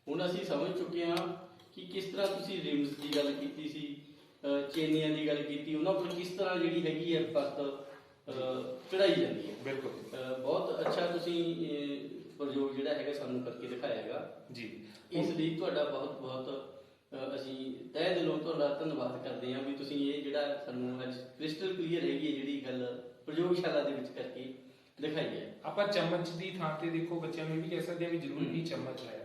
ਹੁਣ ਅਸੀਂ ਸਮਝ ਚੁੱਕੇ ਹਾਂ ਕਿ ਕਿਸ ਤਰ੍ਹਾਂ ਤੁਸੀਂ ਰਿਮਸ ਦੀ ਗੱਲ ਕੀਤੀ ਸੀ, ਚੇਨੀਆਂ ਦੀ ਗੱਲ ਕੀਤੀ, ਉਹਨਾਂ ਉੱਪਰ ਕਿਸ ਤਰ੍ਹਾਂ ਜਿਹੜੀ ਹੈਗੀ ਹੈ ਪਰਤ ਚੜਾਈ ਜਾਂਦੀ ਹੈ। ਬਿਲਕੁਲ, ਬਹੁਤ ਅੱਛਾ ਤੁਸੀਂ ਪ੍ਰਯੋਗ ਜਿਹੜਾ ਹੈਗਾ ਸਾਨੂੰ ਕਰਕੇ ਦਿਖਾਇਆ ਹੈਗਾ ਜੀ। ਇਸ ਲਈ ਤੁਹਾਡਾ ਬਹੁਤ ਬਹੁਤ ਅਸੀਂ ਤਹਿ ਦਿਲੋਂ ਤੁਹਾਡਾ ਧੰਨਵਾਦ ਕਰਦੇ ਹਾਂ ਵੀ ਤੁਸੀਂ ਇਹ ਜਿਹੜਾ ਸਾਨੂੰ ਅੱਜ ਕ੍ਰਿਸਟਲ ਕਲੀਅਰ ਹੈਗੀ ਹੈ ਜਿਹੜੀ ਗੱਲ ਪ੍ਰਯੋਗਸ਼ਾਲਾ ਦੇ ਵਿੱਚ ਕਰਕੇ ਦਿਖਾਈ ਹੈ। ਆਪਾਂ ਚਮਚ ਦੀ ਥਾਂ ਤੇ ਦੇਖੋ ਬੱਚਿਆਂ ਨੂੰ ਇਹ ਵੀ ਕਹਿ ਸਕਦੇ ਹਾਂ ਵੀ ਜ਼ਰੂਰੀ ਨਹੀਂ ਚਮਚ ਹੈ।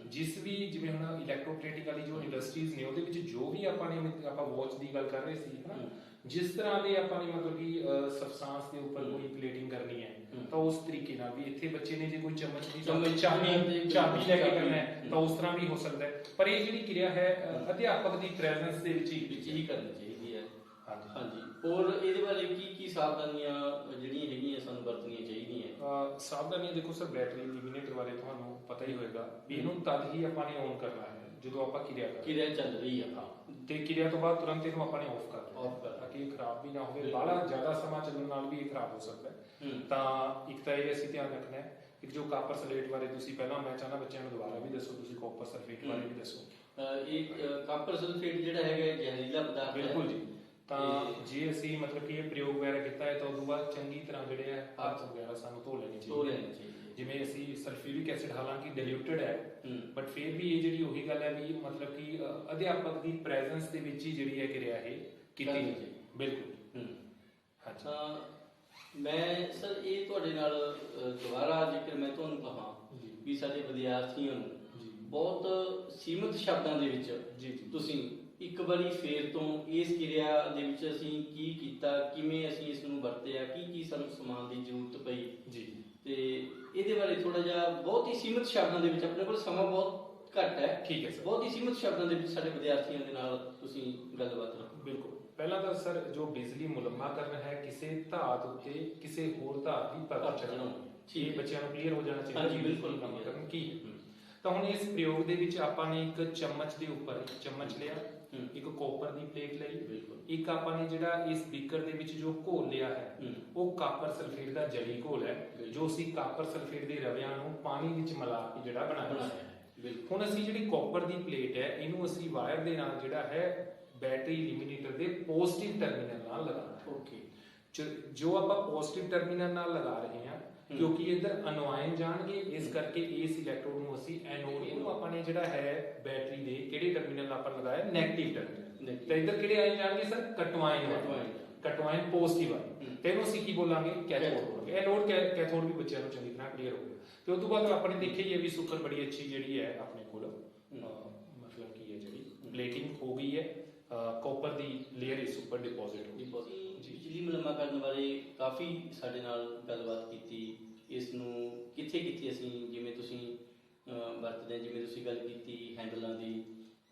ਜਿਸ ਵੀ ਜਿਵੇਂ ਹੁਣ ਇਲੈਕਟ੍ਰੋਪਲੇਟਿਕ ਵਾਲੀ ਜੋ ਇੰਡਸਟਰੀਜ਼ ਨੇ ਉਹਦੇ ਵਿੱਚ ਜੋ ਵੀ ਆਪਾਂ ਵਾਚ ਦੀ ਗੱਲ ਕਰ ਰਹੇ ਸੀ ਹਨਾ, ਜਿਸ ਤਰ੍ਹਾਂ ਦੇ ਆਪਾਂ ਨੇ ਮਤਲਬ ਕਿ ਸਬਸਟੈਂਸ ਦੇ ਉੱਪਰ ਕੋਈ ਪਲੇਟਿੰਗ ਕਰਨੀ ਹੈ ਤਾਂ ਉਸ ਤਰੀਕੇ ਨਾਲ ਵੀ ਇੱਥੇ ਬੱਚੇ ਨੇ ਜੇ ਕੋਈ ਚਮਚ ਦੀ ਚਾਬੀ ਲੈ ਕੇ ਕਰਨਾ ਹੈ ਤਾਂ ਉਸ ਤਰ੍ਹਾਂ ਵੀ ਹੋ ਸਕਦਾ ਹੈ। ਪਰ ਇਹ ਜਿਹੜੀ ਕਿਰਿਆ ਹੈ ਅਧਿਆਪਕ ਦੀ ਪ੍ਰੈਜ਼ੈਂਸ ਦੇ ਵਿੱਚ ਹੀ ਕਰਨੀ ਚਾਹੀਦੀ ਹੈ। ਹਾਂਜੀ, ਹੋਰ ਇਹਦੇ ਬਾਰੇ ਕੀ ਸਾਵਧਾਨੀਆਂ ਜਿਹੜੀਆਂ ਹੈਗੀਆਂ ਸਾਨੂੰ ਵਰਤਣੀਆਂ ਚਾਹੀਦੀਆਂ? ਸਾਵਧਾਨੀਆਂ ਦੇਖੋ ਸਰ, ਬੈਟਰੀ ਲਿਮਿਨੇਟਰ ਬਾਰੇ ਤੁਹਾਨੂੰ ਪਤਾ ਹੀ ਹੋਏਗਾ ਵੀ ਇਹਨੂੰ ਤਦ ਹੀ ਆਪਾਂ ਨੇ ਔਨ ਕਰਨਾ ਹੈ ਜਦੋਂ ਆਪਾਂ ਕਿਰਿਆ ਚੱਲ ਰਹੀ ਹੈ। ਤੇ ਕਿਰਿਆ ਤੋਂ ਬਾਅਦ ਤੁਰੰਤ ਇਹਨੂੰ ਆਪਾਂ ਨੇ ਆਫ ਕਰਨਾ ਤਾਂ ਕਿ ਇਹ ਖਰਾਬ ਵੀ ਨਾ ਹੋਵੇ। ਬਾਹਲਾ ਜ਼ਿਆਦਾ ਸਮਾਂ ਚੱਲਣ ਨਾਲ ਵੀ ਇਹ ਖਰਾਬ ਹੋ ਸਕਦਾ ਹੈ। ਤਾਂ ਇੱਕ ਤਾਂ ਇਹ ਅਸੀਂ ਧਿਆਨ ਰੱਖਣਾ ਹੈ। ਇੱਕ ਜੋ ਕਾਪਰ ਸਲੇਟ ਬਾਰੇ ਤੁਸੀਂ ਪਹਿਲਾਂ, ਮੈਂ ਚਾਹੁੰਦਾ ਬੱਚਿਆਂ ਨੂੰ ਦੁਬਾਰਾ ਵੀ ਦੱਸੋ, ਤੁਸੀਂ ਕਾਪਰ ਸਲਫੇਟ ਬਾਰੇ ਵੀ ਦੱਸੋ। ਇਹ ਕਾਪਰ ਸਲਫੇਟ ਜਿਹੜਾ ਹੈਗਾ ਜ਼ਹਿਰੀਲਾ ਪਦਾਰਥ ਹੈ। ਬਿਲਕੁਲ ਜੀ। ਤਾਂ ਜੇ ਅਸੀਂ ਮਤਲਬ ਕਿ ਇਹ ਪ੍ਰਯੋਗ ਵਗੈਰਾ ਕੀਤਾ ਹੈ ਤਾਂ ਉਸ ਤੋਂ ਬਾਅਦ ਚੰਗੀ ਤਰ੍ਹਾਂ ਜਿਹੜੇ ਹੈ ਹੱਥ ਵਗੈਰਾ ਸਾਨੂੰ ਧੋ ਲੈਣੇ ਚਾਹੀਦੇ। ਜਿਵੇਂ ਅਸੀਂ ਸਲਫਿਊਰਿਕ ਐਸਿਡ ਹਾਲਾਂਕਿ ਡਿਲੂਟਡ ਹੈ, ਬਟ ਫਿਰ ਵੀ ਇਹ ਜਿਹੜੀ ਉਹੀ ਗੱਲ ਹੈ ਵੀ ਮਤਲਬ ਕਿ ਅਧਿਆਪਕ ਦੀ ਪ੍ਰੈਜ਼ੈਂਸ ਦੇ ਵਿੱਚ ਹੀ ਜਿਹੜੀ ਹੈ ਕਿਰਿਆ ਇਹ ਕੀਤੀ ਜਾਂਦੀ ਹੈ। ਬਿਲਕੁਲ। ਹਾਂਜੀ। ਮੈਂ ਸਰ ਇਹ ਤੁਹਾਡੇ ਨਾਲ ਦੁਬਾਰਾ ਜੇਕਰ ਮੈਂ ਤੁਹਾਨੂੰ ਕਹਾਂ ਵੀ ਸਾਡੇ ਵਿਦਿਆਰਥੀਆਂ ਨੂੰ ਬਹੁਤ ਸੀਮਿਤ ਸ਼ਬਦਾਂ ਦੇ ਵਿੱਚ ਤੁਸੀਂ ਇੱਕ ਵਾਰੀ ਫੇਰ ਤੋਂ ਇਸ ਕਿਰਿਆ ਦੇ ਵਿੱਚ ਅਸੀਂ ਕੀ ਕੀਤਾ, ਕਿਵੇਂ ਅਸੀਂ ਇਸ ਨੂੰ ਵਰਤਿਆ, ਕੀ ਸਾਨੂੰ ਸਮਾਨ ਦੀ ਜ਼ਰੂਰਤ ਪਈ ਜੀ, ਤੇ ਇਹਦੇ ਬਾਰੇ ਥੋੜਾ ਜਿਹਾ ਬਹੁਤ ਹੀ ਸੀਮਿਤ ਸ਼ਬਦਾਂ ਦੇ ਵਿੱਚ, ਆਪਣੇ ਕੋਲ ਸਮਾਂ ਬਹੁਤ ਘੱਟ ਹੈ, ਠੀਕ ਹੈ ਸਰ, ਬਹੁਤ ਹੀ ਸੀਮਿਤ ਸ਼ਬਦਾਂ ਦੇ ਵਿੱਚ ਸਾਡੇ ਵਿਦਿਆਰਥੀਆਂ ਦੇ ਨਾਲ ਤੁਸੀਂ ਗੱਲਬਾਤ ਰੱਖੋ। ਬਿਲਕੁਲ। ਪਹਿਲਾਂ ਤਾਂ ਸਰ ਜੋ ਬਿਜਲੀ ਮੁਲੰਮਾਕਰਨ ਹੈ ਕਿਸੇ ਧਾਤ ਉੱਤੇ ਕਿਸੇ ਹੋਰ ਧਾਤ ਦੀ ਪਰਤ ਚੜਾਉਣਾ, ਇਹ ਬੱਚਿਆਂ ਨੂੰ ਕਲੀਅਰ ਹੋ ਜਾਣਾ ਚਾਹੀਦਾ। ਹਾਂਜੀ ਬਿਲਕੁਲ। ਮੁਲੰਮਾਕਰਨ ਕੀ ਹੈ? ਤਾਂ ਹੁਣ ਇਸ ਪ੍ਰਯੋਗ ਦੇ ਵਿੱਚ ਆਪਾਂ ਨੇ ਇੱਕ ਚਮਚ ਦੇ ਉੱਪਰ ਇੱਕ ਚਮਚ ਲਿਆ, ਇੱਕ ਕਾਪਰ ਦੀ ਪਲੇਟ ਲਈ, ਇੱਕ ਆਪਾਂ ਨੇ ਜਿਹੜਾ ਇਸ ਬੀਕਰ ਦੇ ਵਿੱਚ ਜੋ ਘੋਲ ਲਿਆ ਹੈ ਉਹ ਕਾਪਰ ਸਲਫੇਟ ਦਾ ਜਲੀ ਘੋਲ ਹੈ, ਜੋ ਅਸੀਂ ਕਾਪਰ ਸਲਫੇਟ ਦੇ ਰਵਿਆਂ ਨੂੰ ਪਾਣੀ ਵਿੱਚ ਮਿਲਾ ਕੇ ਜਿਹੜਾ ਬਣਾਇਆ ਹੈ। ਹੁਣ ਅਸੀਂ ਜਿਹੜੀ ਕਾਪਰ ਦੀ ਪਲੇਟ ਹੈ ਇਹਨੂੰ ਅਸੀਂ ਵਾਇਰ ਦੇ ਨਾਲ ਜਿਹੜਾ ਹੈ ਬੈਟਰੀ ਇਲੂਮੀਨੇਟਰ ਦੇ ਪੋਜ਼ਿਟਿਵ ਟਰਮੀਨਲ ਨਾਲ ਲਗਾਉਣਾ ਹੈ। ਓਕੇ। ਜੋ ਆਪਾਂ ਪੋਜ਼ਿਟਿਵ ਟਰਮੀਨਲ ਨਾਲ ਲਗਾ ਰਹੇ ਹਾਂ ਕਿਉਂਕਿ ਇੱਧਰ ਅਨੁਆਇਨ ਜਾਣਗੇ, ਇਸ ਕਰਕੇ ਇਸ ਇਲੈਕਟ੍ਰੋਡ ਨੂੰ ਅਸੀਂ ਐਨੋਡ, ਇਹਨੂੰ ਆਪਾਂ ਨੇ ਜਿਹੜਾ ਹੈ ਬੈਟਰੀ ਦੇ ਕਿਹੜੇ ਟਰਮੀਨਲ ਆਪਾਂ ਲਗਾਇਆ, ਨੈਗੇਟਿਵ ਟਰਮੀਨਲ, ਤੇ ਇੱਧਰ ਕਿਹੜੇ ਆਇਨ ਜਾਣਗੇ ਸਰ, ਕਟਵਾਇਨ ਪੋਜ਼ਿਟਿਵ ਆਇਨ, ਤੇ ਇਹਨੂੰ ਅਸੀਂ ਕੀ ਬੋਲਾਂਗੇ, ਕੈਥੋਡ ਬੋਲਾਂਗੇ। ਐਨੋਡ ਕੈਥੋਡ ਵੀ ਬੱਚਿਆਂ ਨੂੰ ਚੰਗੀ ਤਰ੍ਹਾਂ ਕਲੀਅਰ ਹੋ ਗਿਆ। ਤੇ ਉਸ ਤੋਂ ਬਾਅਦ ਆਪਾਂ ਨੇ ਦੇਖਿਆ ਹੀ ਹੈ ਵੀ ਸੁਪਰ ਬੜੀ ਅੱਛੀ ਜਿਹੜੀ ਹੈ ਆਪਣੇ ਕੋਲ ਮਤਲਬ ਕੀ ਹੈ ਜਿਹੜੀ ਪਲੇਟਿੰਗ ਹੋ ਗਈ ਹੈ, ਕਾਪਰ ਦੀ ਲੇਅਰ ਇਸ ਉੱਪਰ ਡਿਪੋਜ਼ਿਟ ਹੋ ਗਈ। ਬਿਜਲੀ ਮੁਲੰਮਾਕਰਨ ਬਾਰੇ ਕਾਫੀ ਸਾਡੇ ਨਾਲ ਗੱਲਬਾਤ ਕੀਤੀ, ਇਸ ਨੂੰ ਕਿੱਥੇ ਕਿੱਥੇ ਅਸੀਂ, ਜਿਵੇਂ ਤੁਸੀਂ ਵਰਤਦੇ, ਜਿਵੇਂ ਤੁਸੀਂ ਗੱਲ ਕੀਤੀ ਹੈਂਡਲਾਂ ਦੀ,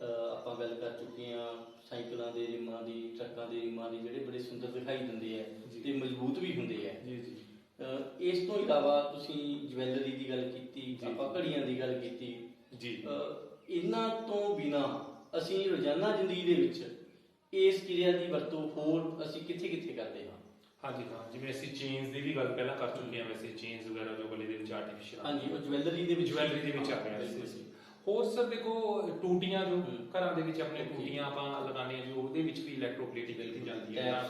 ਆਪਾਂ ਗੱਲ ਕਰ ਚੁੱਕੇ ਹਾਂ ਸਾਈਕਲਾਂ ਦੇ ਰਿਮਾਂ ਦੀ, ਟਰੱਕਾਂ ਦੇ ਰਿਮਾਂ ਦੀ, ਜਿਹੜੇ ਬੜੇ ਸੁੰਦਰ ਦਿਖਾਈ ਦਿੰਦੇ ਆ ਤੇ ਮਜ਼ਬੂਤ ਵੀ ਹੁੰਦੇ ਆ। ਇਸ ਤੋਂ ਇਲਾਵਾ ਤੁਸੀਂ ਜਵੈਲਰੀ ਦੀ ਗੱਲ ਕੀਤੀ, ਆਪਾਂ ਘੜੀਆਂ ਦੀ ਗੱਲ ਕੀਤੀ ਜੀ। ਇਹਨਾਂ ਤੋਂ ਬਿਨਾਂ ਅਸੀਂ ਰੋਜ਼ਾਨਾ ਜ਼ਿੰਦਗੀ ਦੇ ਵਿੱਚ ਇਸ ਕਿਰਿਆ ਦੀ ਵਰਤੋਂ ਹੋਰ ਅਸੀਂ ਕਿੱਥੇ ਕਿੱਥੇ ਕਰਦੇ ਹਾਂ? ਹਾਂਜੀ ਹਾਂ, ਜਿਵੇਂ ਅਸੀਂ ਚੇਨਸ ਦੀ ਵੀ ਗੱਲ ਪਹਿਲਾਂ ਕਰ ਚੁੱਕੇ ਹਾਂ, ਵੈਸੇ ਚੇਨਸ ਵਗੈਰਾ ਜੋ ਗਲੇ ਦੇ ਵਿੱਚ ਆਰਟੀਫੀਸ਼ੀਅਲ, ਹਾਂਜੀ, ਉਹ ਜਵੈਲਰੀ ਦੇ ਵਿੱਚ ਆ ਗਿਆ ਸੀ। ਹੋਰ ਸਰ ਦੇਖੋ ਟੂਟੀਆਂ, ਜੋ ਘਰਾਂ ਦੇ ਵਿੱਚ ਆਪਣੇ ਟੂਟੀਆਂ ਆਪਾਂ ਲਗਾਉਂਦੇ ਹਾਂ, ਜੋ ਉਹਦੇ ਵਿੱਚ ਵੀ ਇਲੈਕਟ੍ਰੋਪਲੇਟਿੰਗ ਕੀਤੀ ਜਾਂਦੀ ਹੈ,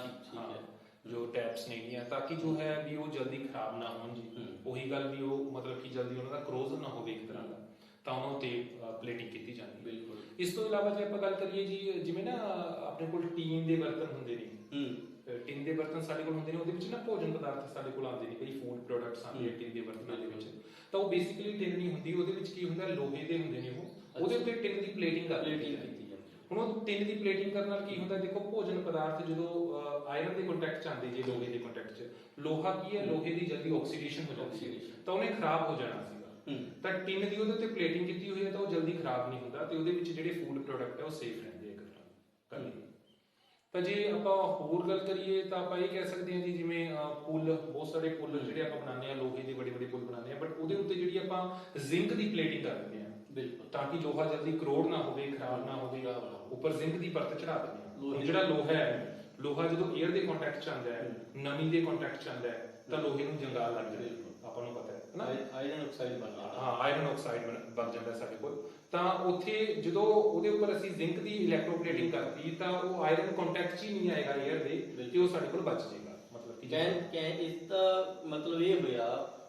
ਜੋ ਟੈਪਸ ਨੇਗੀਆਂ, ਤਾਂ ਕਿ ਜੋ ਹੈ ਵੀ ਉਹ ਜਲਦੀ ਖਰਾਬ ਨਾ ਹੋਣ ਜੀ। ਉਹੀ ਗੱਲ ਵੀ ਉਹ ਮਤਲਬ ਕਿ ਜਲਦੀ ਉਹਨਾਂ ਦਾ ਕਰੋਜ਼ਨ ਨਾ ਹੋਵੇ ਇੱਕ ਤਰ੍ਹਾਂ ਦਾ, ਤਾਂ ਉਹਨਾਂ ਤੇ ਪਲੇਟਿੰਗ ਕੀਤੀ ਜਾਂਦੀ ਹੈ। ਬਿਲਕੁਲ। ਇਸ ਤੋਂ ਇਲਾਵਾ ਜੇ ਆਪਾਂ ਗੱਲ ਕਰੀਏ ਜੀ, ਜਿਵੇਂ ਨਾ ਆਪਣੇ ਕੋਲ ਟੀਨ ਦੇ ਬਰਤਨ ਹੁੰਦੇ ਨੇ, ਟਿਨ ਦੇ ਬਰਤਨ ਸਾਡੇ ਕੋਲ ਹੁੰਦੇ ਨੇ, ਉਹਦੇ ਵਿੱਚ ਨਾ ਭੋਜਨ ਪਦਾਰਥ ਸਾਡੇ ਕੋਲ ਆਉਂਦੇ ਨੇ, ਕਈ ਫੂਡ ਪ੍ਰੋਡਕਟਸ ਆਉਂਦੇ ਨੇ ਟਿਨ ਦੇ ਬਰਤਨਾਂ ਦੇ ਵਿੱਚ, ਤਾਂ ਉਹ ਬੇਸਿਕਲੀ ਟਿਨ ਨਹੀਂ ਹੁੰਦੀ, ਉਹਦੇ ਵਿੱਚ ਕੀ ਹੁੰਦਾ, ਲੋਹੇ ਦੇ ਹੁੰਦੇ ਨੇ ਉਹਦੇ ਉੱਤੇ ਟਿਨ ਦੀ ਪਲੇਟਿੰਗ ਕੀਤੀ ਜਾਂਦੀ ਹੈ। ਹੁਣ ਉਹ ਟਿਨ ਦੀ ਪਲੇਟਿੰਗ ਕਰਨ ਨਾਲ ਕੀ ਹੁੰਦਾ, ਦੇਖੋ ਭੋਜਨ ਪਦਾਰਥ ਜਦੋਂ ਆਇਰਨ ਦੇ ਕੰਟੈਕਟ 'ਚ ਆਉਂਦੇ, ਜੇ ਲੋਹੇ ਦੇ ਕੰਟੈਕਟ 'ਚ, ਲੋਹਾ ਕੀ ਹੈ, ਲੋਹੇ ਦੀ ਜਲਦੀ ਆਕਸੀਡੇਸ਼ਨ ਹੋ ਜਾਂਦੀ ਹੈ, ਤਾਂ ਉਹਨੇ ਖਰਾਬ ਹੋ ਜਾਣਾ ਸੀਗਾ। ਤਾਂ ਟਿਨ ਦੀ ਉਹਦੇ ਉੱਤੇ ਪਲੇਟਿੰਗ ਕੀਤੀ ਹੋਈ ਹੈ ਤਾਂ ਉਹ ਜਲਦੀ ਖਰਾਬ ਨਹੀਂ ਹੁੰਦਾ, ਤੇ ਉਹਦੇ ਵਿੱਚ ਜਿਹੜੇ ਫੂਡ ਪ੍ਰੋਡਕਟ ਹੈ ਉਹ ਸੇਫ ਰਹਿੰਦੇ ਆ। ਤਾਂ ਜੇ ਆਪਾਂ ਹੋਰ ਗੱਲ ਕਰੀਏ ਤਾਂ ਆਪਾਂ ਇਹ ਕਹਿ ਸਕਦੇ ਹਾਂ ਜੀ, ਜਿਵੇਂ ਪੁੱਲ, ਬਹੁਤ ਸਾਰੇ ਪੁੱਲ ਜਿਹੜੇ ਆਪਾਂ ਬਣਾਉਂਦੇ ਹਾਂ, ਲੋਹੇ ਦੇ ਬੜੇ ਪੁੱਲ ਬਣਾਉਂਦੇ ਹਾਂ, ਬਟ ਉਹਦੇ ਉੱਤੇ ਜਿਹੜੀ ਆਪਾਂ ਜ਼ਿੰਕ ਦੀ ਪਲੇਟਿੰਗ ਕਰ ਦਿੰਦੇ ਹਾਂ, ਬਿਲਕੁਲ, ਤਾਂ ਕਿ ਲੋਹਾ ਜਲਦੀ ਕਰੋੜ ਨਾ ਹੋਵੇ, ਖਰਾਬ ਨਾ ਹੋਵੇ, ਉੱਪਰ ਜ਼ਿੰਕ ਦੀ ਪਰਤ ਚੜਾ ਦਿੰਦੇ ਹਾਂ। ਜਿਹੜਾ ਲੋਹਾ ਹੈ, ਲੋਹਾ ਜਦੋਂ 에ਅਰ ਦੇ ਕੰਟੈਕਟ 'ਚ ਆਉਂਦਾ ਹੈ, ਨਮੀ ਦੇ ਕੰਟੈਕਟ 'ਚ ਆਉਂਦਾ ਹੈ, ਤਾਂ ਲੋਹੇ ਨੂੰ ਜੰਗਾਲ ਲੱਗ ਜਾਂਦਾ, ਆਪਾਂ ਨੂੰ ਪਤਾ ਹੈ ਨਾ, ਆਇਰਨ ਆਕਸਾਈਡ ਬਣ ਜਾਂਦਾ। ਹਾਂ, ਆਇਰਨ ਆਕਸਾਈਡ ਬਣ ਜਾਂਦਾ ਸਾਡੇ ਕੋਲ। ਤਾਂ ਉੱਥੇ ਜਦੋਂ ਉਹਦੇ ਉੱਪਰ ਅਸੀਂ ਜ਼ਿੰਕ ਦੀ ਇਲੈਕਟ੍ਰੋਪਲੇਟਿੰਗ ਕਰਤੀ, ਤਾਂ ਉਹ ਆਇਰਨ ਕੰਟੈਕਟ 'ਚ ਹੀ ਨਹੀਂ ਆਏਗਾ 에ਅਰ ਦੇ, ਤੇ ਉਹ ਸਾਡੇ ਕੋਲ ਬਚ ਜਾਏਗਾ। ਮਤਲਬ ਕਿ ਇਸ ਦਾ ਮਤਲਬ ਇਹ ਹੋਇਆ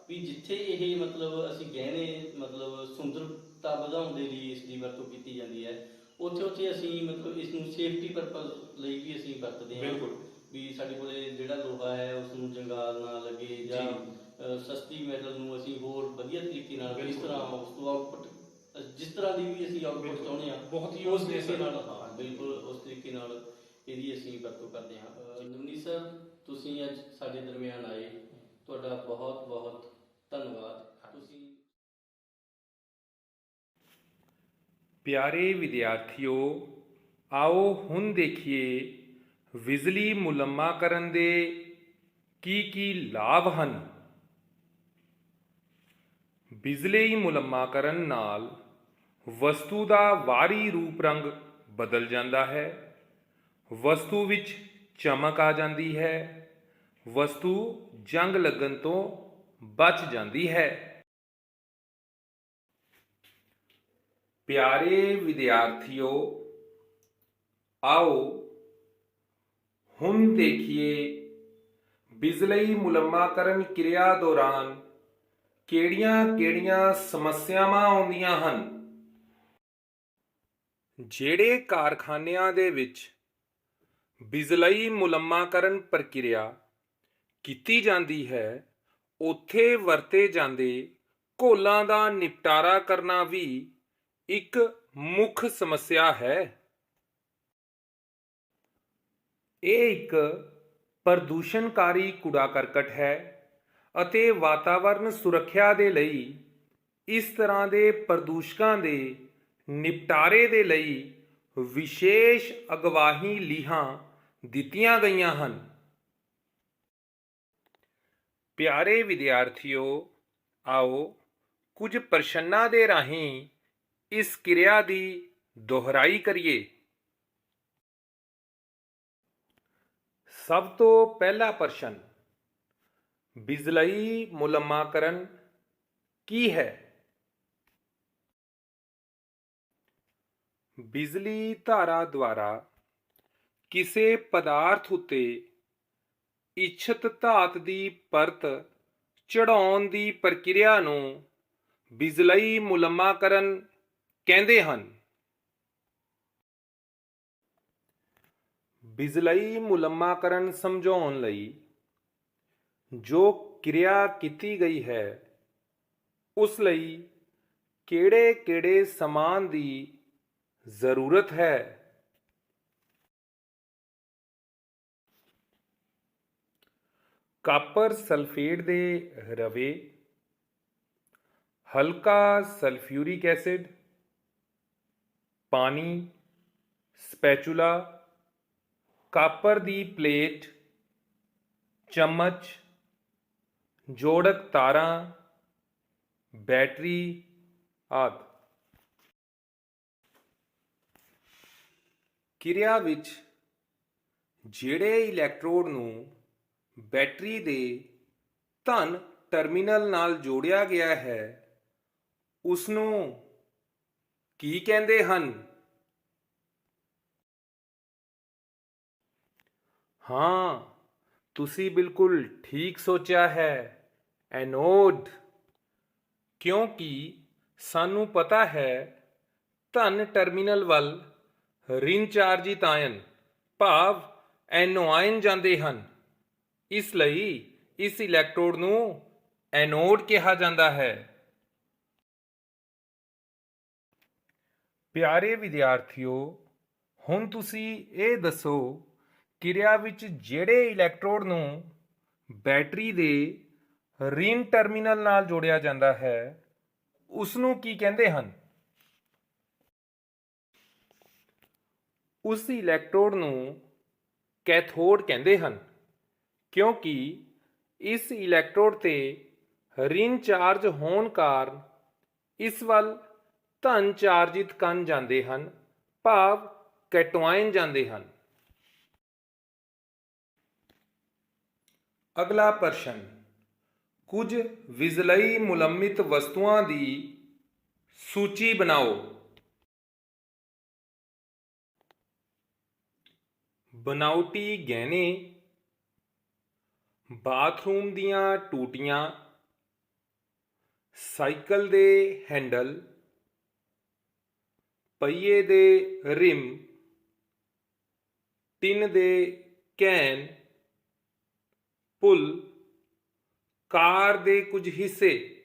ਵੀ ਜਿੱਥੇ ਇਹ ਮਤਲਬ ਅਸੀਂ ਗਹਿਣੇ ਮਤਲਬ ਸੁੰਦਰਤਾ ਵਧਾਉਣ ਦੇ ਲਈ ਇਸ ਦੀ ਵਰਤੋਂ ਕੀਤੀ ਜਾਂਦੀ ਹੈ, ਉੱਥੇ ਅਸੀਂ ਮਤਲਬ ਇਸ ਨੂੰ ਸੇਫਟੀ ਪਰਪਸ ਲਈ ਵੀ ਅਸੀਂ ਵਰਤਦੇ ਹਾਂ। ਬਿਲਕੁਲ। ਵੀ ਸਾਡੇ ਕੋਲੇ ਜਿਹੜਾ ਲੋਹਾ ਹੈ ਉਸ ਨੂੰ ਜੰਗਾਲ ਨਾ ਲੱਗੇ, ਜਾਂ ਸਸਤੀ ਮੈਟਲ ਨੂੰ ਅਸੀਂ ਹੋਰ ਵਧੀਆ ਤਰੀਕੇ ਨਾਲ, ਇਸ ਤਰ੍ਹਾਂ ਉਸ ਤੋਂ ਆਊਟਪੁੱਟ, ਜਿਸ ਤਰ੍ਹਾਂ ਦੀ ਵੀ ਅਸੀਂ ਆਊਟਪੁੱਟ ਚਾਹੁੰਦੇ ਹਾਂ, ਬਹੁਤ ਹੀ ਉਸ ਤਰੀਕੇ ਨਾਲ, ਹਾਂ ਬਿਲਕੁਲ ਉਸ ਤਰੀਕੇ ਨਾਲ ਇਹਦੀ ਅਸੀਂ ਵਰਤੋਂ ਕਰਦੇ ਹਾਂ। ਨਵਨੀਤ ਸਰ, ਤੁਸੀਂ ਅੱਜ ਸਾਡੇ ਦਰਮਿਆਨ ਆਏ, ਤੁਹਾਡਾ ਬਹੁਤ ਬਹੁਤ ਧੰਨਵਾਦ। ਤੁਸੀਂ ਪਿਆਰੇ ਵਿਦਿਆਰਥੀਓ, ਆਓ ਹੁਣ ਦੇਖੀਏ ਬਿਜਲੀ ਮੁਲੰਮਾਕਰਨ ਦੇ ਕੀ ਲਾਭ ਹਨ। ਬਿਜਲੀ ਮੁਲੰਮਾਕਰਨ ਨਾਲ ਵਸਤੂ ਦਾ ਬਾਹਰੀ ਰੂਪ ਰੰਗ ਬਦਲ ਜਾਂਦਾ ਹੈ, ਵਸਤੂ ਵਿੱਚ ਚਮਕ ਆ ਜਾਂਦੀ ਹੈ, ਵਸਤੂ ਜੰਗ ਲੱਗਣ ਤੋਂ ਬਚ ਜਾਂਦੀ ਹੈ। ਪਿਆਰੇ ਵਿਦਿਆਰਥੀਓ, ਆਓ ਹੁਣ ਦੇਖੀਏ ਬਿਜਲਈ ਮੁਲੰਮਾਕਰਨ ਕਿਰਿਆ ਦੌਰਾਨ ਕਿਹੜੀਆਂ-ਕਿਹੜੀਆਂ ਸਮੱਸਿਆਵਾਂ ਆਉਂਦੀਆਂ ਹਨ। ਜਿਹੜੇ ਕਾਰਖਾਨਿਆਂ ਦੇ ਵਿੱਚ ਬਿਜਲਈ ਮੁਲੰਮਾਕਰਨ ਪ੍ਰਕਿਰਿਆ ਕੀਤੀ ਜਾਂਦੀ ਹੈ, ਉੱਥੇ ਵਰਤੇ ਜਾਂਦੇ ਘੋਲਾਂ ਦਾ ਨਿਪਟਾਰਾ ਕਰਨਾ ਵੀ ਇੱਕ ਮੁੱਖ ਸਮੱਸਿਆ ਹੈ। ਇਹ ਇੱਕ ਪ੍ਰਦੂਸ਼ਣਕਾਰੀ ਕੂੜਾ ਕਰਕਟ ਹੈ ਅਤੇ ਵਾਤਾਵਰਣ ਸੁਰੱਖਿਆ ਦੇ ਲਈ ਇਸ ਤਰ੍ਹਾਂ ਦੇ ਪ੍ਰਦੂਸ਼ਕਾਂ ਦੇ ਨਿਪਟਾਰੇ ਦੇ ਲਈ ਵਿਸ਼ੇਸ਼ ਅਗਵਾਈ ਲੀਹਾਂ ਦਿੱਤੀਆਂ ਗਈਆਂ ਹਨ। ਪਿਆਰੇ ਵਿਦਿਆਰਥੀਓ, ਆਓ ਕੁਝ ਪ੍ਰਸ਼ਨਾਂ ਦੇ ਰਾਹੀਂ ਇਸ ਕਿਰਿਆ ਦੀ ਦੁਹਰਾਈ ਕਰੀਏ। ਸਭ ਤੋਂ ਪਹਿਲਾ ਪ੍ਰਸ਼ਨ, ਬਿਜਲਈ ਮੁਲੰਮਾਕਰਨ ਕੀ ਹੈ? ਬਿਜਲੀ ਧਾਰਾ ਦੁਆਰਾ ਕਿਸੇ ਪਦਾਰਥ ਉੱਤੇ ਇੱਛਤ ਧਾਤ ਦੀ ਪਰਤ ਚੜਾਉਣ ਦੀ ਪ੍ਰਕਿਰਿਆ ਨੂੰ ਬਿਜਲਈ ਮੁਲੰਮਾਕਰਨ ਕਹਿੰਦੇ ਹਨ। ਬਿਜਲਈ ਮੁਲੰਮਾਕਰਨ ਸਮਝਾਉਣ ਲਈ ਜੋ ਕਿਰਿਆ ਕੀਤੀ ਗਈ ਹੈ, ਉਸ ਲਈ ਕਿਹੜੇ-ਕਿਹੜੇ ਸਮਾਨ ਦੀ ਜ਼ਰੂਰਤ ਹੈ? ਕਾਪਰ ਸਲਫੇਟ ਦੇ ਰਵੇ, ਹਲਕਾ ਸਲਫਿਊਰਿਕ ਐਸਿਡ, ਪਾਣੀ, ਸਪੈਚੂਲਾ, ਕਾਪਰ ਦੀ ਪਲੇਟ, ਚਮਚ, ਜੋੜਕ ਤਾਰਾਂ, ਬੈਟਰੀ ਆਦਿ। ਕਿਰਿਆ ਵਿੱਚ ਜਿਹੜੇ ਇਲੈਕਟ੍ਰੋਡ ਨੂੰ ਬੈਟਰੀ ਦੇ ਧਨ ਟਰਮੀਨਲ ਨਾਲ ਜੋੜਿਆ ਗਿਆ ਹੈ, ਉਸ ਨੂੰ ਕੀ ਕਹਿੰਦੇ ਹਨ? ਹਾਂ, ਤੁਸੀਂ ਬਿਲਕੁਲ ਠੀਕ ਸੋਚਿਆ ਹੈ, ਐਨੋਡ। ਕਿਉਂਕਿ ਸਾਨੂੰ ਪਤਾ ਹੈ ਧਨ ਟਰਮੀਨਲ ਵੱਲ ਰਿਣ ਚਾਰਜਿਤ ਆਇਨ ਭਾਵ ਐਨੋਆਇਨ ਜਾਂਦੇ ਹਨ, ਇਸ ਲਈ ਇਸ ਇਲੈਕਟ੍ਰੋਡ ਨੂੰ ਐਨੋਡ ਕਿਹਾ ਜਾਂਦਾ ਹੈ। ਪਿਆਰੇ ਵਿਦਿਆਰਥੀਓ, ਹੁਣ ਤੁਸੀਂ ਇਹ ਦੱਸੋ, ਕਿਰਿਆ ਵਿੱਚ ਜਿਹੜੇ ਇਲੈਕਟ੍ਰੋਡ ਨੂੰ ਬੈਟਰੀ ਦੇ ਰਿਣ ਟਰਮੀਨਲ ਨਾਲ ਜੋੜਿਆ ਜਾਂਦਾ ਹੈ, ਉਸ ਨੂੰ ਕੀ ਕਹਿੰਦੇ ਹਨ? ਉਸ ਇਲੈਕਟ੍ਰੋਡ ਨੂੰ ਕੈਥੋਡ ਕਹਿੰਦੇ ਹਨ, ਕਿਉਂਕਿ ਇਸ ਇਲੈਕਟ੍ਰੋਡ ਤੇ ਰਿਣ ਚਾਰਜ ਹੋਣ ਕਾਰਨ ਇਸ ਵੱਲ ਧਨ ਚਾਰਜਿਤ ਕਣ ਜਾਂਦੇ ਹਨ, ਭਾਵ ਕੈਟਾਇਨ ਜਾਂਦੇ ਹਨ। ਅਗਲਾ ਪ੍ਰਸ਼ਨ, ਕੁਝ ਬਿਜਲਈ ਮੁਲੰਮਿਤ ਵਸਤੂਆਂ ਦੀ ਸੂਚੀ ਬਣਾਓ। ਬਨਾਵਟੀ ਗਹਿਣੇ, ਬਾਥਰੂਮ ਦੀਆਂ ਟੂਟੀਆਂ, ਸਾਈਕਲ ਦੇ ਹੈਂਡਲ, ਪਹੀਏ ਦੇ ਰਿਮ, ਟਿਨ ਦੇ ਕੈਨ, ਪੁੱਲ, ਕਾਰ ਦੇ ਕੁਝ ਹਿੱਸੇ।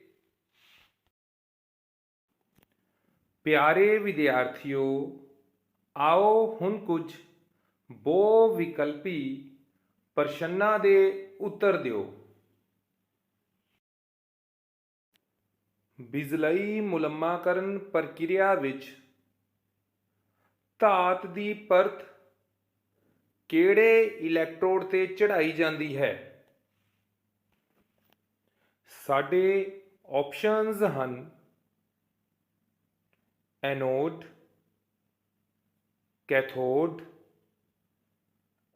ਪਿਆਰੇ ਵਿਦਿਆਰਥੀਓ, ਆਓ ਹੁਣ ਕੁਝ ਬਹੁ ਵਿਕਲਪੀ ਪ੍ਰਸ਼ਨਾਂ ਦੇ ਉੱਤਰ ਦਿਓ। ਬਿਜਲਈ ਮੁਲੰਮਾਕਰਨ ਪ੍ਰਕਿਰਿਆ ਵਿੱਚ ਧਾਤ ਦੀ ਪਰਤ ਕਿਹੜੇ ਇਲੈਕਟ੍ਰੋਡ ਤੇ ਚੜਾਈ ਜਾਂਦੀ ਹੈ? ਸਾਡੇ ਆਪਸ਼ਨਸ ਹਨ ਐਨੋਡ, ਕੈਥੋਡ,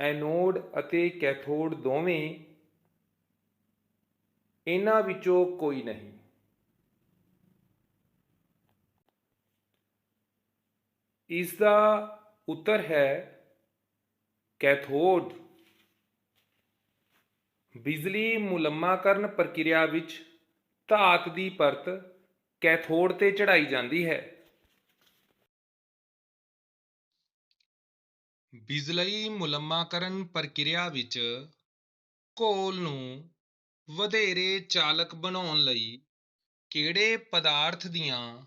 ਐਨੋਡ ਅਤੇ ਕੈਥੋਡ ਦੋਵੇਂ, ਇਹਨਾਂ ਵਿੱਚੋਂ ਕੋਈ ਨਹੀਂ। ਇਸ ਦਾ ਉੱਤਰ ਹੈ ਕੈਥੋਡ। ਬਿਜਲੀ ਮੁਲੰਮਾਕਰਨ ਪ੍ਰਕਿਰਿਆ ਵਿੱਚ ਧਾਤ ਦੀ ਪਰਤ ਕੈਥੋਡ ਤੇ ਚੜਾਈ ਜਾਂਦੀ ਹੈ। ਬਿਜਲਈ ਮੁਲੰਮਾਕਰਨ ਪ੍ਰਕਿਰਿਆ ਵਿੱਚ ਘੋਲ ਨੂੰ ਵਧੇਰੇ ਚਾਲਕ ਬਣਾਉਣ ਲਈ ਕਿਹੜੇ ਪਦਾਰਥ ਦੀਆਂ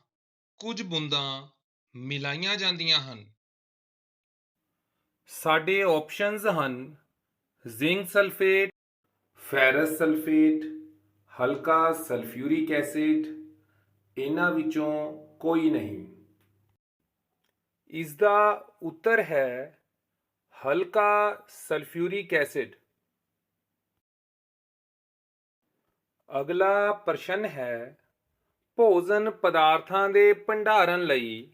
ਕੁਝ ਬੂੰਦਾਂ ਮਿਲਾਈਆਂ ਜਾਂਦੀਆਂ ਹਨ? ਸਾਡੇ ਆਪਸ਼ਨਸ ਹਨ ਜ਼ਿੰਕ ਸਲਫੇਟ, ਫੈਰਸ ਸਲਫੇਟ, ਹਲਕਾ ਸਲਫਿਊਰਿਕ ਐਸਿਡ। ਇਹਨਾਂ ਵਿੱਚੋਂ ਕੋਈ ਨਹੀਂ। ਇਸ ਦਾ ਉੱਤਰ ਹੈ ਹਲਕਾ ਸਲਫਿਊਰਿਕ ਐਸਿਡ। ਅਗਲਾ ਪ੍ਰਸ਼ਨ ਹੈ ਭੋਜਨ ਪਦਾਰਥਾਂ ਦੇ ਭੰਡਾਰਨ ਲਈ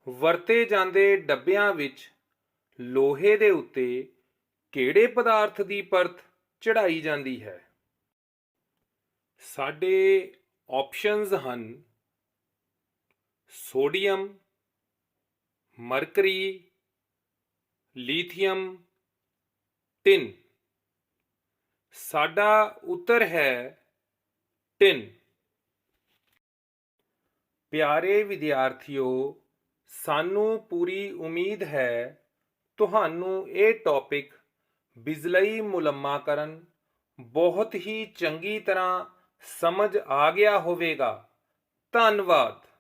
ਵਰਤੇ ਜਾਂਦੇ ਡੱਬਿਆਂ ਵਿੱਚ ਲੋਹੇ ਦੇ ਉੱਤੇ ਕਿਹੜੇ ਪਦਾਰਥ ਦੀ ਪਰਤ ਚੜਾਈ ਜਾਂਦੀ ਹੈ? ਸਾਡੇ ਆਪਸ਼ਨਸ ਹਨ ਸੋਡੀਅਮ, ਮਰਕਰੀ, ਲੀਥੀਅਮ, ਟਿਨ। ਸਾਡਾ ਉੱਤਰ ਹੈ ਟਿਨ। ਪਿਆਰੇ ਵਿਦਿਆਰਥੀਓ, ਸਾਨੂੰ ਪੂਰੀ ਉਮੀਦ ਹੈ ਤੁਹਾਨੂੰ ਇਹ ਟੌਪਿਕ ਬਿਜਲਈ ਮੁਲੰਮਾਕਰਨ ਬਹੁਤ ਹੀ ਚੰਗੀ ਤਰ੍ਹਾਂ ਸਮਝ ਆ ਗਿਆ ਹੋਵੇਗਾ। ਧੰਨਵਾਦ।